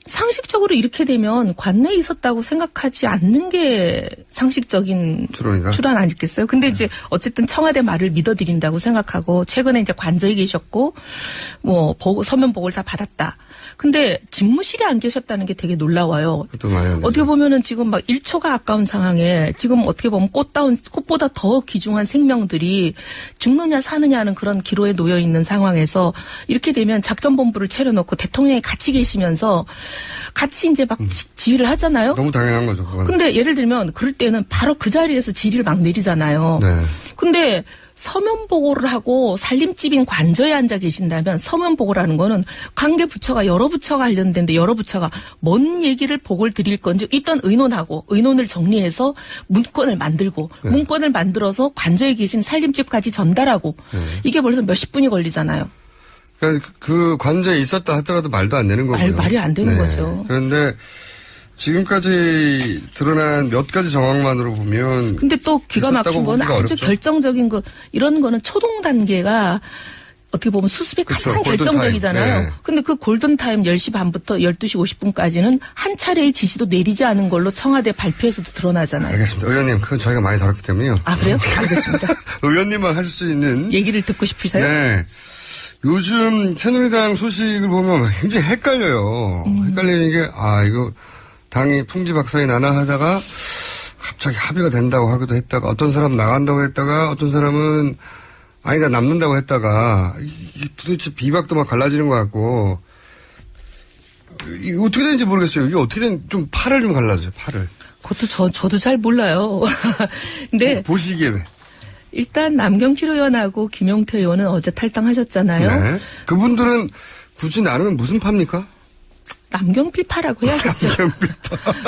상식적으로 이렇게 되면 관내에 있었다고 생각하지 않는 게 상식적인 출안 아니겠어요? 근데 이제 어쨌든 청와대 말을 믿어드린다고 생각하고 최근에 이제 관저에 계셨고 뭐 서면 보고를 다 받았다. 근데 집무실에 안 계셨다는 게 되게 놀라워요. 어떻게 보면은 지금 막 1초가 아까운 상황에 지금 어떻게 보면 꽃보다 더 귀중한 생명들이 죽느냐 사느냐 하는 그런 기로에 놓여 있는 상황에서 이렇게 되면 작전본부를 차려놓고 대통령이 같이 계시면서 같이 이제 막 지휘를 하잖아요. 너무 당연한 거죠. 그건. 근데 예를 들면 그럴 때는 바로 그 자리에서 지휘를 막 내리잖아요. 네. 근데 서면 보고를 하고 살림집인 관저에 앉아 계신다면 서면 보고라는 거는 관계 부처가 여러 부처가 관련된데 여러 부처가 뭔 얘기를 보고를 드릴 건지 일단 의논하고 의논을 정리해서 문건을 만들고 문건을 만들어서 관저에 계신 살림집까지 전달하고 이게 벌써 몇십 분이 걸리잖아요. 그러니까 그 관저에 있었다 하더라도 말도 안 되는 거고요. 말이 안 되는 거죠. 그런데 지금까지 드러난 몇 가지 정황만으로 보면 근데 또 기가 막힌 건 아주 어렵죠? 결정적인 거 이런 거는 초동 단계가 어떻게 보면 수습이 가장 결정적이잖아요. 네. 근데 그 골든타임 10시 반부터 12시 50분까지는 한 차례의 지시도 내리지 않은 걸로 청와대 발표에서도 드러나잖아요. 알겠습니다. 의원님, 그건 저희가 많이 다뤘기 때문에요. 아, 그래요? 알겠습니다. 의원님만 하실 수 있는. 얘기를 듣고 싶으세요? 네. 요즘 새누리당 소식을 보면 굉장히 헷갈려요. 헷갈리는 게, 이거 당이 풍지박산이 나나 하다가 갑자기 합의가 된다고 하기도 했다가 어떤 사람 나간다고 했다가 어떤 사람은 아니다 남는다고 했다가 이게 도대체 비박도 막 갈라지는 것 같고 이게 어떻게 되는지 모르겠어요. 이게 어떻게 된 좀 팔을 좀 갈라져요. 팔을. 그것도 저도 잘 몰라요. 근데 보시기에 일단 남경필 의원하고 김용태 의원은 어제 탈당하셨잖아요. 네. 그분들은 굳이 나누면 무슨 파입니까? 남경필파라고 해야겠죠.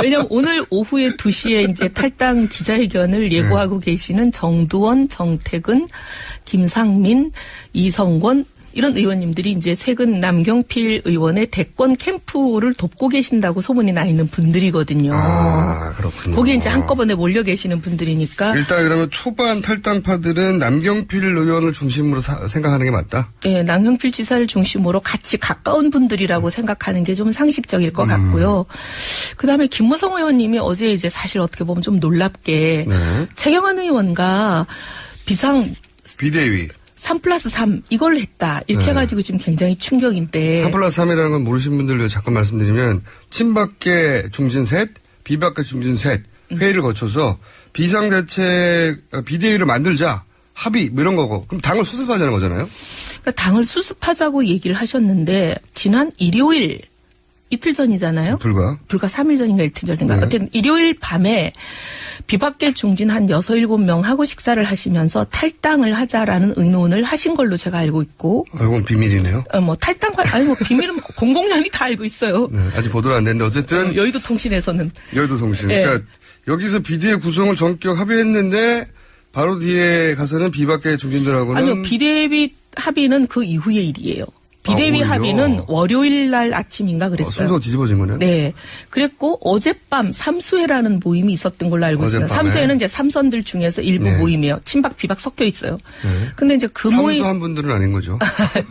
왜냐하면 오늘 오후에 2시에 이제 탈당 기자회견을 예고하고 계시는 정두원, 정택은, 김상민, 이성권 이런 의원님들이 이제 최근 남경필 의원의 대권 캠프를 돕고 계신다고 소문이 나 있는 분들이거든요. 아, 그렇군요. 거기에 이제 한꺼번에 몰려 계시는 분들이니까. 일단 그러면 초반 탈당파들은 남경필 의원을 중심으로 생각하는 게 맞다? 네, 남경필 지사를 중심으로 같이 가까운 분들이라고 생각하는 게 좀 상식적일 것 같고요. 그다음에 김무성 의원님이 어제 이제 사실 어떻게 보면 좀 놀랍게 최경환 의원과 비대위 3+3 이걸 했다. 이렇게 해가지고 지금 굉장히 충격인데. 3+3이라는 건 모르신 분들 위해 잠깐 말씀드리면 친박계 중진 셋, 비박계 중진 셋 회의를 거쳐서 비상대책 비대위를 만들자. 합의 뭐 이런 거고. 그럼 당을 수습하자는 거잖아요. 그러니까 당을 수습하자고 얘기를 하셨는데 지난 일요일 이틀 전이잖아요. 불과 3일 전인가 이틀 전인가. 어쨌든 일요일 밤에 비박계 중진 한 6, 7명 하고 식사를 하시면서 탈당을 하자라는 의논을 하신 걸로 제가 알고 있고. 이건 비밀이네요. 비밀은 공공연히 다 알고 있어요. 네, 아직 보도는 안 됐는데 어쨌든. 여의도 통신에서는. 여의도 통신. 네. 그러니까 여기서 비대위 구성을 전격 합의했는데 바로 뒤에 가서는 비박계 중진들하고는. 아니요. 비대위 합의는 그 이후의 일이에요. 비대위 합의는 월요일 날 아침인가 그랬어요. 순서가 뒤집어진 거네요. 네. 그랬고 어젯밤 삼수회라는 모임이 있었던 걸로 알고 있습니다. 삼수회는 이제 삼선들 중에서 일부 모임이에요. 친박 비박 섞여 있어요. 근데 이제 그 모임 삼수한 분들은 아닌 거죠.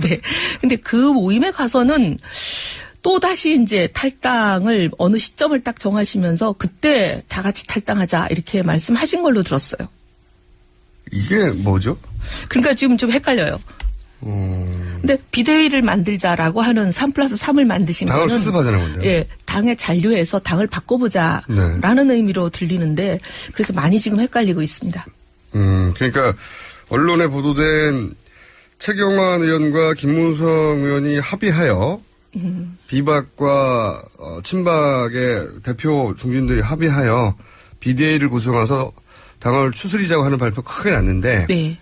네. 근데 그 모임에 가서는 또 다시 이제 탈당을 어느 시점을 딱 정하시면서 그때 다 같이 탈당하자 이렇게 말씀하신 걸로 들었어요. 이게 뭐죠? 그러니까 지금 좀 헷갈려요. 근데 비대위를 만들자라고 하는 3+3을 만드신 당을 거는 수습하자는 건데요. 예, 당에 잔류해서 당을 바꿔보자라는 의미로 들리는데 그래서 많이 지금 헷갈리고 있습니다. 그러니까 언론에 보도된 최경환 의원과 김무성 의원이 합의하여 비박과 친박의 대표 중진들이 합의하여 비대위를 구성해서 당을 추스리자고 하는 발표 크게 났는데 네.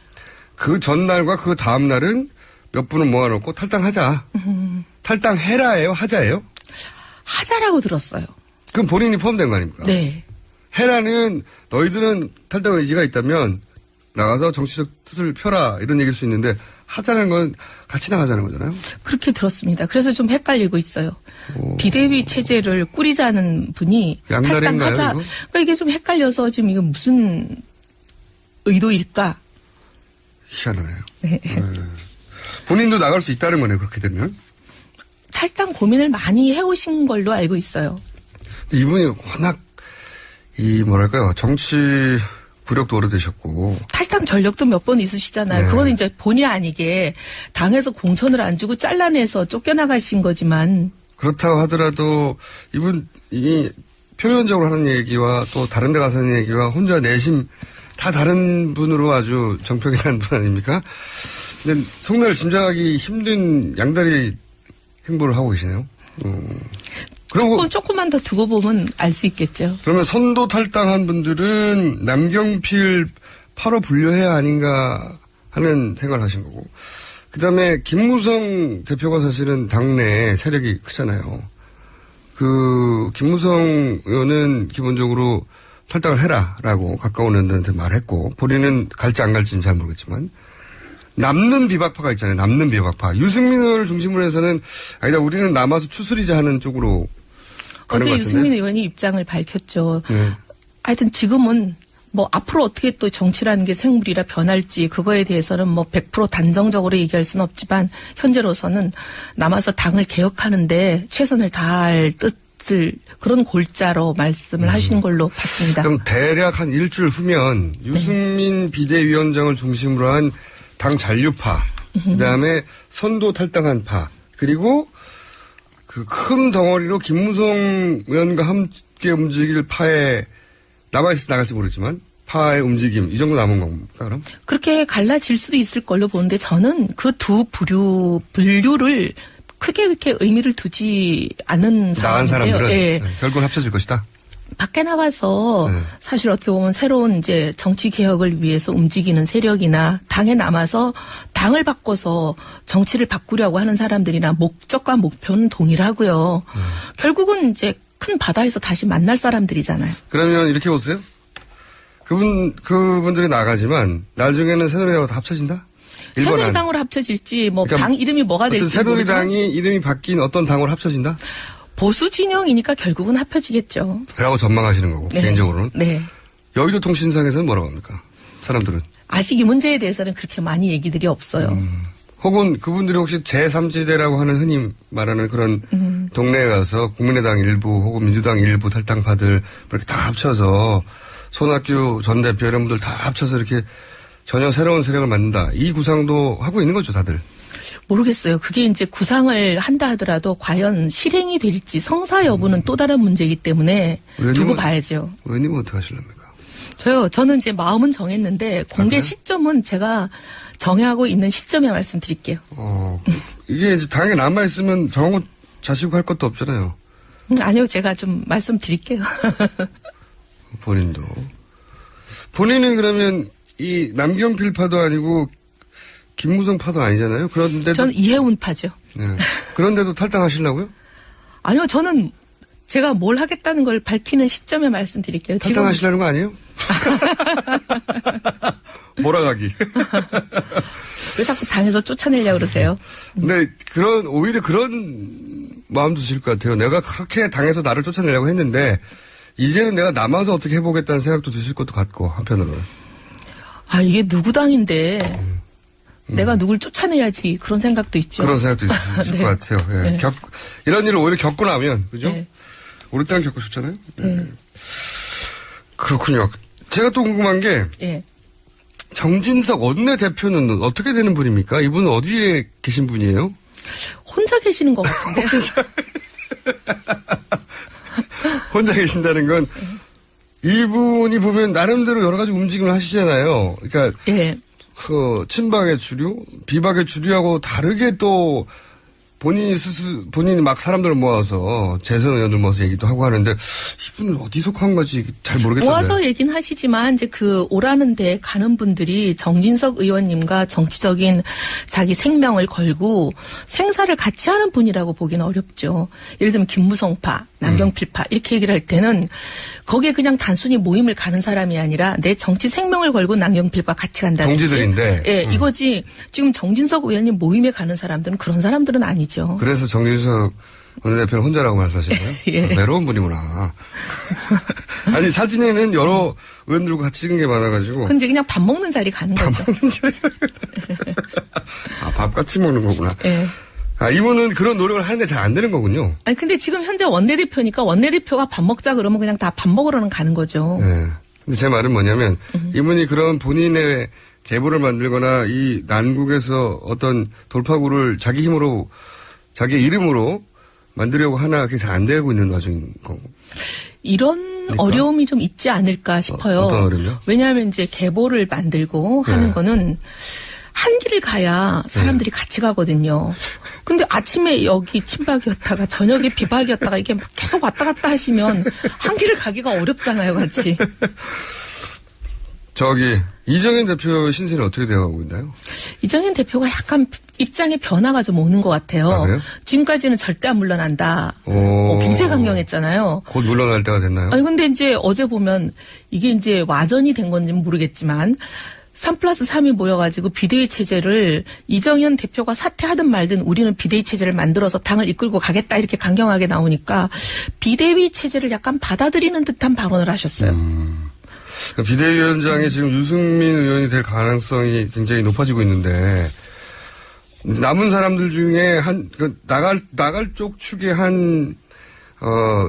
그 전날과 그 다음날은 몇 분을 모아놓고 탈당하자. 탈당해라예요? 하자예요? 하자라고 들었어요. 그럼 본인이 포함된 거 아닙니까? 네. 해라는 너희들은 탈당 의지가 있다면 나가서 정치적 뜻을 펴라 이런 얘기일 수 있는데 하자는 건 같이 나가자는 거잖아요. 그렇게 들었습니다. 그래서 좀 헷갈리고 있어요. 비대위 체제를 꾸리자는 분이 양다리인가요, 탈당하자. 이거? 그러니까 이게 좀 헷갈려서 지금 이거 무슨 의도일까? 희한하네요. 네. 본인도 나갈 수 있다는 거네요. 그렇게 되면. 탈당 고민을 많이 해오신 걸로 알고 있어요. 근데 이분이 워낙 뭐랄까요. 정치 구력도 오래되셨고. 탈당 전력도 몇 번 있으시잖아요. 네. 그거는 이제 본의 아니게 당에서 공천을 안 주고 잘라내서 쫓겨나가신 거지만. 그렇다고 하더라도 이분이 표면적으로 하는 얘기와 또 다른 데 가서 하는 얘기와 혼자 내심 다 다른 분으로 아주 정평이 난 분 아닙니까? 근데 속내를 짐작하기 힘든 양다리 행보를 하고 계시네요. 그리고 조금만 더 두고 보면 알 수 있겠죠. 그러면 선도 탈당한 분들은 남경필 8호 분류해야 아닌가 하는 생각을 하신 거고. 그 다음에 김무성 대표가 사실은 당내 세력이 크잖아요. 김무성 의원은 기본적으로 탈당을 해라라고 가까운 의원들한테 말했고, 본인은 갈지 안 갈지는 잘 모르겠지만, 남는 비박파가 있잖아요. 남는 비박파. 유승민 의원을 중심으로 해서는, 아니다, 우리는 남아서 추스리자 하는 쪽으로 가는 것 어제 같은데. 유승민 의원이 입장을 밝혔죠. 네. 하여튼 지금은 뭐 앞으로 어떻게 또 정치라는 게 생물이라 변할지 그거에 대해서는 뭐 100% 단정적으로 얘기할 수는 없지만 현재로서는 남아서 당을 개혁하는데 최선을 다할 뜻을 그런 골자로 말씀을 하시는 걸로 봤습니다. 그럼 대략 한 일주일 후면 유승민 비대위원장을 중심으로 한 당 잔류파, 그다음에 선도 탈당한 파, 그리고 그 큰 덩어리로 김무성 의원과 함께 움직일 파에 남아있어 나갈지 모르지만 파의 움직임 이 정도 남은 겁니까 그럼? 그렇게 갈라질 수도 있을 걸로 보는데 저는 그 두 분류를 크게 이렇게 의미를 두지 않은 나간 상황인데요. 사람들은 예. 결국은 합쳐질 것이다. 밖에 나와서 네. 사실 어떻게 보면 새로운 이제 정치 개혁을 위해서 움직이는 세력이나 당에 남아서 당을 바꿔서 정치를 바꾸려고 하는 사람들이나 목적과 목표는 동일하고요. 결국은 이제 큰 바다에서 다시 만날 사람들이잖아요. 그러면 이렇게 보세요. 그분들이 나가지만 나중에는 새누리당과 다 합쳐진다? 새누리당으로 합쳐질지 뭐 그러니까 당 이름이 뭐가 될지 새누리당이 이름이 바뀐 어떤 당으로 합쳐진다? 보수 진영이니까 결국은 합쳐지겠죠. 라고 전망하시는 거고 네. 개인적으로는. 네. 여의도 통신상에서는 뭐라고 합니까? 사람들은. 아직 이 문제에 대해서는 그렇게 많이 얘기들이 없어요. 혹은 그분들이 혹시 제3지대라고 하는 흔히 말하는 그런 동네에 가서 국민의당 일부 혹은 민주당 일부 탈당파들 이렇게 다 합쳐서 손학규 전 대표 이런 분들 다 합쳐서 이렇게 전혀 새로운 세력을 만든다. 이 구상도 하고 있는 거죠, 다들. 모르겠어요. 그게 이제 구상을 한다 하더라도 과연 실행이 될지 성사 여부는 또 다른 문제이기 때문에 두고 봐야죠. 의원님은 어떻게 하실랍니까? 저는 이제 마음은 정했는데 공개 그래요? 시점은 제가 정하고 있는 시점에 말씀드릴게요. 이게 이제 당에 남아있으면 정한 거 자시고 할 것도 없잖아요. 아니요. 제가 좀 말씀드릴게요. 본인도. 본인은 그러면 이 남경필 파도 아니고 김무성 파도 아니잖아요. 그런데도. 저는 이해운 파죠. 네. 그런데도 탈당하시려고요? 아니요. 저는 제가 뭘 하겠다는 걸 밝히는 시점에 말씀드릴게요. 탈당하시려는 거 아니에요? 몰아가기. 왜 자꾸 당에서 쫓아내려고 그러세요? 근데 오히려 그런 마음 드실 것 같아요. 내가 그렇게 당에서 나를 쫓아내려고 했는데 이제는 내가 남아서 어떻게 해보겠다는 생각도 드실 것도 같고 한편으로는. 아, 이게 누구 당인데 내가 누굴 쫓아내야지 그런 생각도 있죠. 그런 생각도 있으실 네. 것 같아요. 예. 네. 이런 일을 오히려 겪고 나면, 그죠? 네. 우리 땅 겪으셨잖아요. 예. 그렇군요. 제가 또 궁금한 게 예. 정진석 원내대표는 어떻게 되는 분입니까? 이분은 어디에 계신 분이에요? 혼자 계시는 것 같은데요. 혼자 계신다는 건 이분이 보면 나름대로 여러 가지 움직임을 하시잖아요. 그러니까 예. 그 친박의 주류, 비박의 주류하고 다르게 또 본인이 막 사람들을 모아서 재선 의원들 모아서 얘기도 하고 하는데 이분은 어디 속한 건지 잘 모르겠던데. 모아서 얘기는 하시지만 이제 그 오라는 데 가는 분들이 정진석 의원님과 정치적인 자기 생명을 걸고 생사를 같이 하는 분이라고 보기는 어렵죠. 예를 들면 김무성파, 남경필파 이렇게 얘기를 할 때는 거기에 그냥 단순히 모임을 가는 사람이 아니라 내 정치 생명을 걸고 남경필파 같이 간다는 동지들인데. 예, 이거지. 지금 정진석 의원님 모임에 가는 사람들은 그런 사람들은 아니죠. 그래서 정진석 원내대표는 혼자라고 말씀하신 거예요? 예. 외로운 분이구나. 아니 사진에는 여러 의원들과 같이 찍은 게 많아가지고. 근데 그냥 밥 먹는 자리 가는 거죠. 아, 밥 같이 먹는 거구나. 예. 아, 이분은 그런 노력을 하는데 잘 안 되는 거군요. 아니 근데 지금 현재 원내대표니까 원내대표가 밥 먹자 그러면 그냥 다 밥 먹으러는 가는 거죠. 네. 근데 제 말은 뭐냐면 이분이 그런 본인의 계보를 만들거나 이 난국에서 어떤 돌파구를 자기 힘으로 자기 이름으로 만들려고 하나 그게 잘 안 되고 있는 와중인 거고. 이런 어려움이 좀 있지 않을까 싶어요. 어떤 어려움이요? 왜냐하면 이제 계보를 만들고 네. 하는 거는 한 길을 가야 사람들이 같이 가거든요. 근데 아침에 여기 친박이었다가 저녁에 비박이었다가 이게 막 계속 왔다 갔다 하시면 한 길을 가기가 어렵잖아요, 같이. 이정현 대표 신세는 어떻게 되어가고 있나요? 이정현 대표가 약간 입장의 변화가 좀 오는 것 같아요. 아, 그래요? 지금까지는 절대 안 물러난다. 굉장히 강경했잖아요. 곧 물러날 때가 됐나요? 아니 근데 이제 어제 보면 이게 이제 와전이 된 건지는 모르겠지만 3+3이 모여가지고 비대위 체제를 이정현 대표가 사퇴하든 말든 우리는 비대위 체제를 만들어서 당을 이끌고 가겠다 이렇게 강경하게 나오니까 비대위 체제를 약간 받아들이는 듯한 발언을 하셨어요. 비대위원장이 지금 유승민 의원이 될 가능성이 굉장히 높아지고 있는데 남은 사람들 중에 나갈 쪽 축의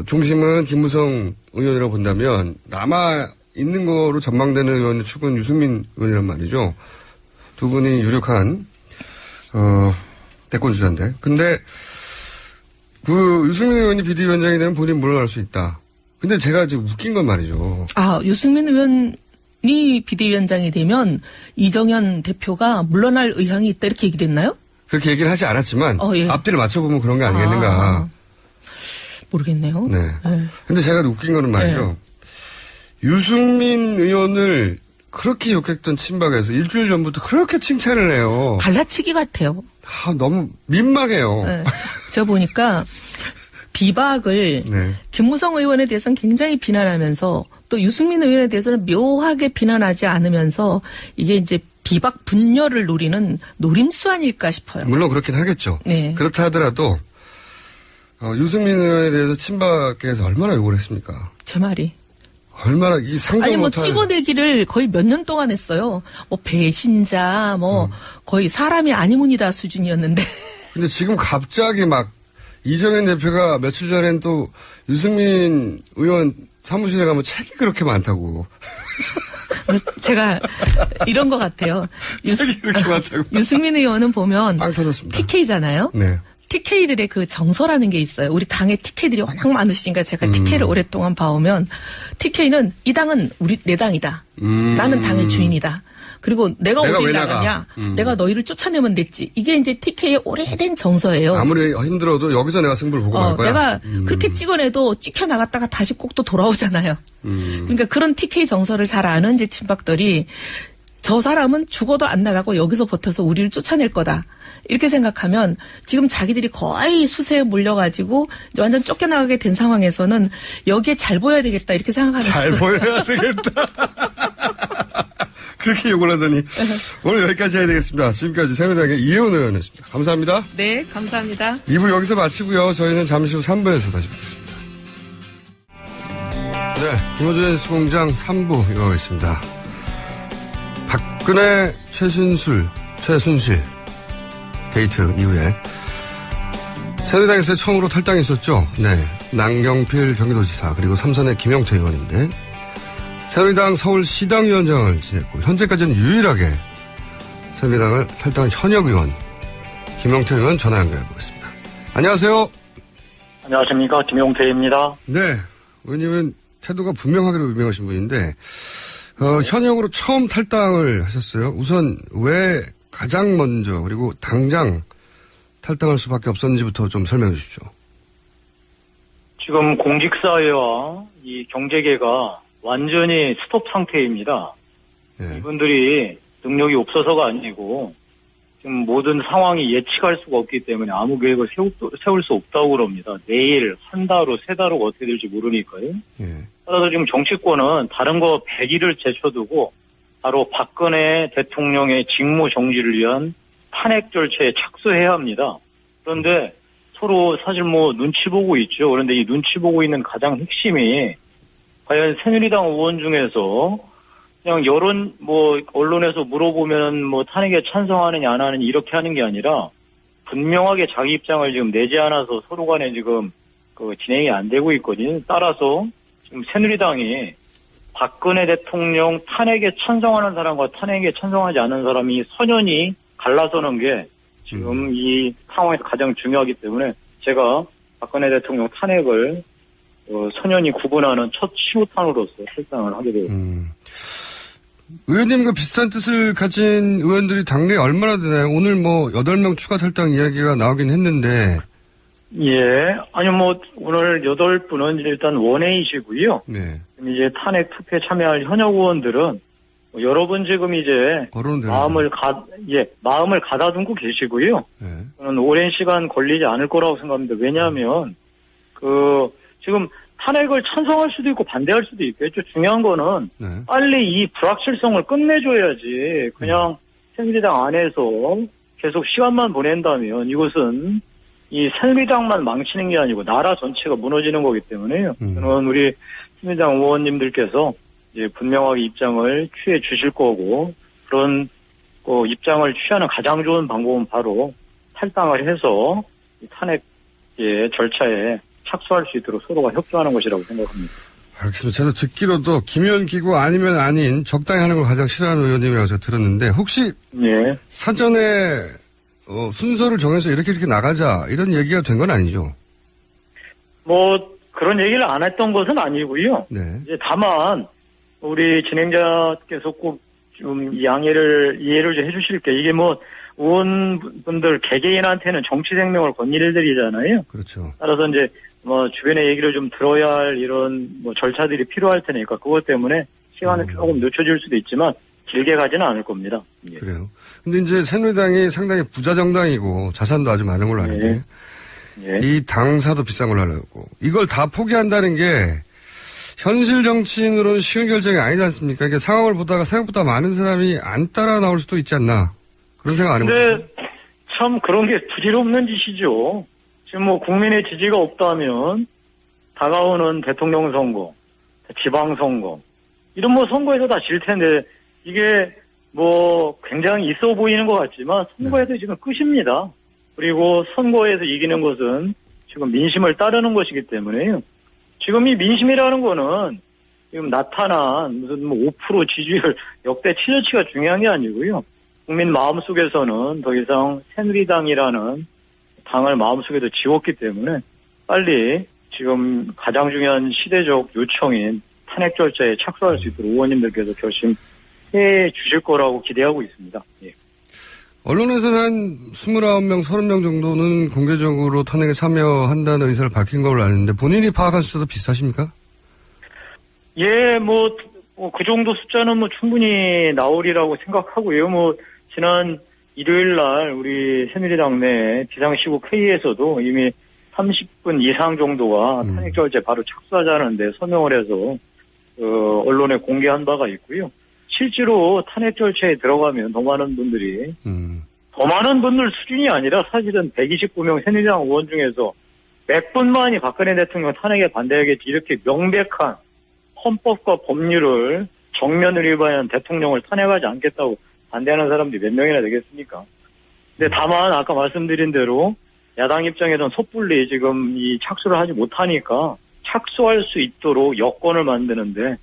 중심은 김무성 의원이라고 본다면 남아 있는 거로 전망되는 의원의 축은 유승민 의원이란 말이죠. 두 분이 유력한 대권 주자인데. 근데 그 유승민 의원이 비대위원장이 되면 본인 물러날 수 있다. 근데 제가 지금 웃긴 건 말이죠. 아, 유승민 의원이 비대위원장이 되면 이정현 대표가 물러날 의향이 있다 이렇게 얘기를 했나요? 그렇게 얘기를 하지 않았지만 예. 앞뒤를 맞춰보면 그런 게 아니겠는가. 모르겠네요. 네. 근데 제가 웃긴 거는 말이죠. 유승민 의원을 그렇게 욕했던 친박에서 일주일 전부터 그렇게 칭찬을 해요. 갈라치기 같아요. 너무 민망해요. 네. 저 보니까 비박을 김무성 의원에 대해서는 굉장히 비난하면서 또 유승민 의원에 대해서는 묘하게 비난하지 않으면서 이게 이제 비박 분열을 노리는 노림수 아닐까 싶어요. 물론 그렇긴 하겠죠. 네. 그렇다 하더라도 유승민 의원에 대해서 친박에서 얼마나 욕을 했습니까? 제 말이. 얼마나 이 상정 아니 못할. 찍어내기를 거의 몇 년 동안 했어요. 배신자 거의 사람이 아니문이다 수준이었는데. 근데 지금 갑자기 막 이정현 대표가 며칠 전엔 또 유승민 의원 사무실에 가면 책이 그렇게 많다고. 제가 이런 것 같아요. 책이 그렇게 많다고. 유승민 의원은 보면 빵 터졌습니다. TK잖아요. 네. TK들의 그 정서라는 게 있어요. 우리 당의 TK들이 워낙 많으시니까 제가 TK를 오랫동안 봐오면 TK는 이 당은 내 당이다. 나는 당의 주인이다. 그리고 내가 어딜 나가냐. 내가 너희를 쫓아내면 됐지. 이게 이제 TK의 오래된 정서예요. 아무리 힘들어도 여기서 내가 승부를 보고 갈 거야. 내가 그렇게 찍어내도 찍혀나갔다가 다시 꼭 또 돌아오잖아요. 그러니까 그런 TK 정서를 잘 아는 이제 친박들이 저 사람은 죽어도 안 나가고 여기서 버텨서 우리를 쫓아낼 거다. 이렇게 생각하면 지금 자기들이 거의 수세에 몰려가지고 이제 완전 쫓겨나가게 된 상황에서는 여기에 잘 보여야 되겠다. 이렇게 생각하는 잘 보여야 되겠다. 그렇게 욕을 하더니 오늘 여기까지 해야 되겠습니다. 지금까지 새누리당의 이혜원 의원이었습니다. 감사합니다. 네, 감사합니다. 2부 여기서 마치고요. 저희는 잠시 후 3부에서 다시 뵙겠습니다. 네, 김어준의 수공장 3부 이어가겠습니다. 박근혜, 최순실 게이트 이후에 새누리당에서 처음으로 탈당이 있었죠. 네, 남경필 경기도지사 그리고 삼선의 김영태 의원인데 새누리당 서울시당위원장을 지냈고 현재까지는 유일하게 새누리당을 탈당한 현역 의원 김용태 의원 전화 연결해 보겠습니다. 안녕하세요. 안녕하십니까. 김용태입니다. 네. 의원님은 태도가 분명하기로 유명하신 분인데 현역으로 처음 탈당을 하셨어요. 우선 왜 가장 먼저 그리고 당장 탈당할 수밖에 없었는지부터 좀 설명해 주십시오. 지금 공직사회와 이 경제계가 완전히 스톱 상태입니다. 네. 이분들이 능력이 없어서가 아니고 지금 모든 상황이 예측할 수가 없기 때문에 아무 계획을 세울 수 없다고 그럽니다. 내일, 한 달 후, 세 달 후 어떻게 될지 모르니까요. 네. 따라서 지금 정치권은 다른 거 100일을 제쳐두고 바로 박근혜 대통령의 직무 정지를 위한 탄핵 절차에 착수해야 합니다. 그런데 서로 사실 눈치 보고 있죠. 그런데 이 눈치 보고 있는 가장 핵심이 과연 새누리당 의원 중에서 그냥 언론에서 물어보면 탄핵에 찬성하느냐 안 하느냐 이렇게 하는 게 아니라 분명하게 자기 입장을 지금 내지 않아서 서로 간에 지금 진행이 안 되고 있거든요. 따라서 지금 새누리당이 박근혜 대통령 탄핵에 찬성하는 사람과 탄핵에 찬성하지 않는 사람이 선연히 갈라서는 게 지금 이 상황에서 가장 중요하기 때문에 제가 박근혜 대통령 탄핵을 선연히 구분하는 첫 시호탄으로서 탈당을 하게 되었습니다. 의원님과 비슷한 뜻을 가진 의원들이 당내에 얼마나 되나요? 오늘 8명 추가 탈당 이야기가 나오긴 했는데. 예. 오늘 8분은 일단 원회이시고요. 네. 이제 탄핵 투표에 참여할 현역 의원들은 여러분 지금 이제 마음을 가다듬고 계시고요. 네. 저는 오랜 시간 걸리지 않을 거라고 생각합니다. 왜냐하면 지금 탄핵을 찬성할 수도 있고 반대할 수도 있겠죠. 중요한 거는 네. 빨리 이 불확실성을 끝내줘야지. 그냥 새누리당 안에서 계속 시간만 보낸다면 이것은 이 새누리당만 망치는 게 아니고 나라 전체가 무너지는 거기 때문에요. 저는 우리 새누리당 의원님들께서 이제 분명하게 입장을 취해 주실 거고 그런 입장을 취하는 가장 좋은 방법은 바로 탈당을 해서 이 탄핵 절차에 착수할 수 있도록 서로가 협조하는 것이라고 생각합니다. 알겠습니다. 저도 듣기로도 김연기고 아니면 아닌 적당히 하는 걸 가장 싫어하는 의원님이라고 제가 들었는데 혹시 예. 사전에 순서를 정해서 이렇게 나가자 이런 얘기가 된 건 아니죠? 그런 얘기를 안 했던 것은 아니고요. 네. 이제 다만 우리 진행자께서 꼭 좀 이해를 좀 해주실 게 이게 의원분들 개개인한테는 정치 생명을 건 일들이잖아요. 그렇죠. 따라서 이제 주변의 얘기를 좀 들어야 할 이런 절차들이 필요할 테니까 그것 때문에 시간은 조금 늦춰질 수도 있지만 길게 가지는 않을 겁니다. 예. 그래요. 근데 이제 새누리당이 상당히 부자 정당이고 자산도 아주 많은 걸로 아는데 예. 이 당사도 비싼 걸로 알고 이걸 다 포기한다는 게 현실 정치인으로는 쉬운 결정이 아니지 않습니까? 이게 상황을 보다가 생각보다 많은 사람이 안 따라 나올 수도 있지 않나 그런 생각 안 해보셨어요? 근데 참 그런 게 부질없는 짓이죠. 지금 국민의 지지가 없다면 다가오는 대통령 선거, 지방선거 이런 선거에서 다 질 텐데 이게 굉장히 있어 보이는 것 같지만 선거에서 지금 끝입니다. 그리고 선거에서 이기는 것은 지금 민심을 따르는 것이기 때문에요. 지금 이 민심이라는 거는 지금 나타난 무슨 5% 지지율 역대 최저치가 중요한 게 아니고요. 국민 마음속에서는 더 이상 새누리당이라는 당을 마음속에도 지웠기 때문에 빨리 지금 가장 중요한 시대적 요청인 탄핵 절차에 착수할 수 있도록 의원님들께서 결심해 주실 거라고 기대하고 있습니다. 예. 언론에서는 한 29명, 30명 정도는 공개적으로 탄핵에 참여한다는 의사를 밝힌 걸로 아는데 본인이 파악한 숫자도 비슷하십니까? 예, 그 정도 숫자는 충분히 나오리라고 생각하고요. 지난 일요일 날 우리 새누리당 내 비상시국 회의에서도 이미 30분 이상 정도가 탄핵 절차에 바로 착수하자는데 서명을 해서 언론에 공개한 바가 있고요. 실제로 탄핵 절차에 들어가면 더 많은 분들 수준이 아니라 사실은 129명 새누리당 의원 중에서 몇 분만이 박근혜 대통령 탄핵에 반대하겠지 이렇게 명백한 헌법과 법률을 정면으로 위반한 대통령을 탄핵하지 않겠다고 반대하는 사람들이 몇 명이나 되겠습니까? 근데 다만 아까 말씀드린 대로 야당 입장에서는 섣불리 지금 이 착수를 하지 못하니까 착수할 수 있도록 여건을 만드는데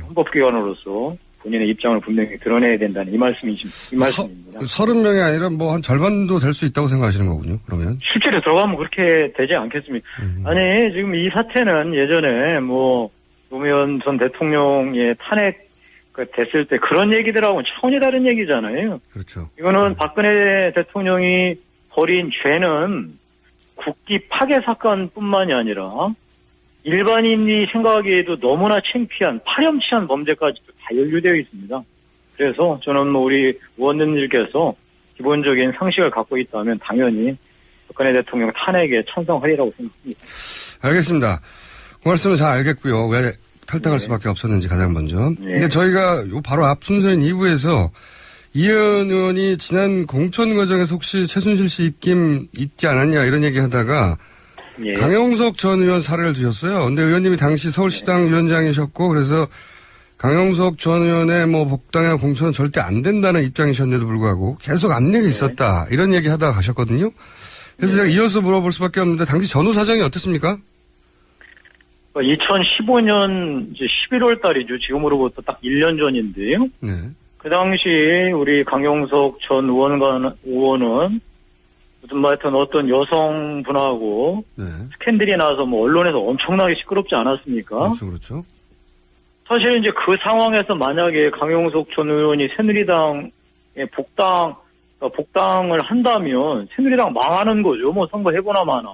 헌법기관으로서 본인의 입장을 분명히 드러내야 된다는 이 말씀입니다. 30명이 아니라 뭐 한 절반도 될 수 있다고 생각하시는 거군요. 그러면 실제로 들어가면 그렇게 되지 않겠습니까? 아니 지금 이 사태는 예전에 뭐 노무현 전 대통령의 탄핵 됐을 때 그런 얘기들하고는 차원이 다른 얘기잖아요. 그렇죠. 이거는 박근혜 대통령이 벌인 죄는 국기 파괴 사건뿐만이 아니라 일반인이 생각하기에도 너무나 창피한 파렴치한 범죄까지도 다 연루되어 있습니다. 그래서 저는 뭐 우리 의원님들께서 기본적인 상식을 갖고 있다면 당연히 박근혜 대통령 탄핵에 찬성하리라고 생각합니다. 알겠습니다. 그 말씀은 잘 알겠고요. 왜 탈당할 수밖에 없었는지 가장 먼저. 근데 저희가 바로 앞 순서인 2부에서 이현 의원이 지난 공천 과정에서 혹시 최순실 씨 입김 있지 않았냐 이런 얘기 하다가 강용석 전 의원 사례를 드셨어요. 근데 의원님이 당시 서울시당 위원장이셨고 그래서 강용석 전 의원의 뭐 복당이나 공천은 절대 안 된다는 입장이셨는데도 불구하고 계속 압력이 있었다. 이런 얘기 하다가 가셨거든요. 그래서 제가 이어서 물어볼 수밖에 없는데 당시 전후 사정이 어땠습니까? 2015년 이제 11월 달이죠. 지금으로부터 딱 1년 전인데요. 네. 그 당시 우리 강용석 전 의원은 무슨 뭐 하여튼 어떤 여성분하고 스캔들이 나서 뭐 언론에서 엄청나게 시끄럽지 않았습니까? 그렇죠. 사실 이제 그 상황에서 만약에 강용석 전 의원이 새누리당에 복당을 한다면 새누리당 망하는 거죠. 뭐 선거 해보나 마나.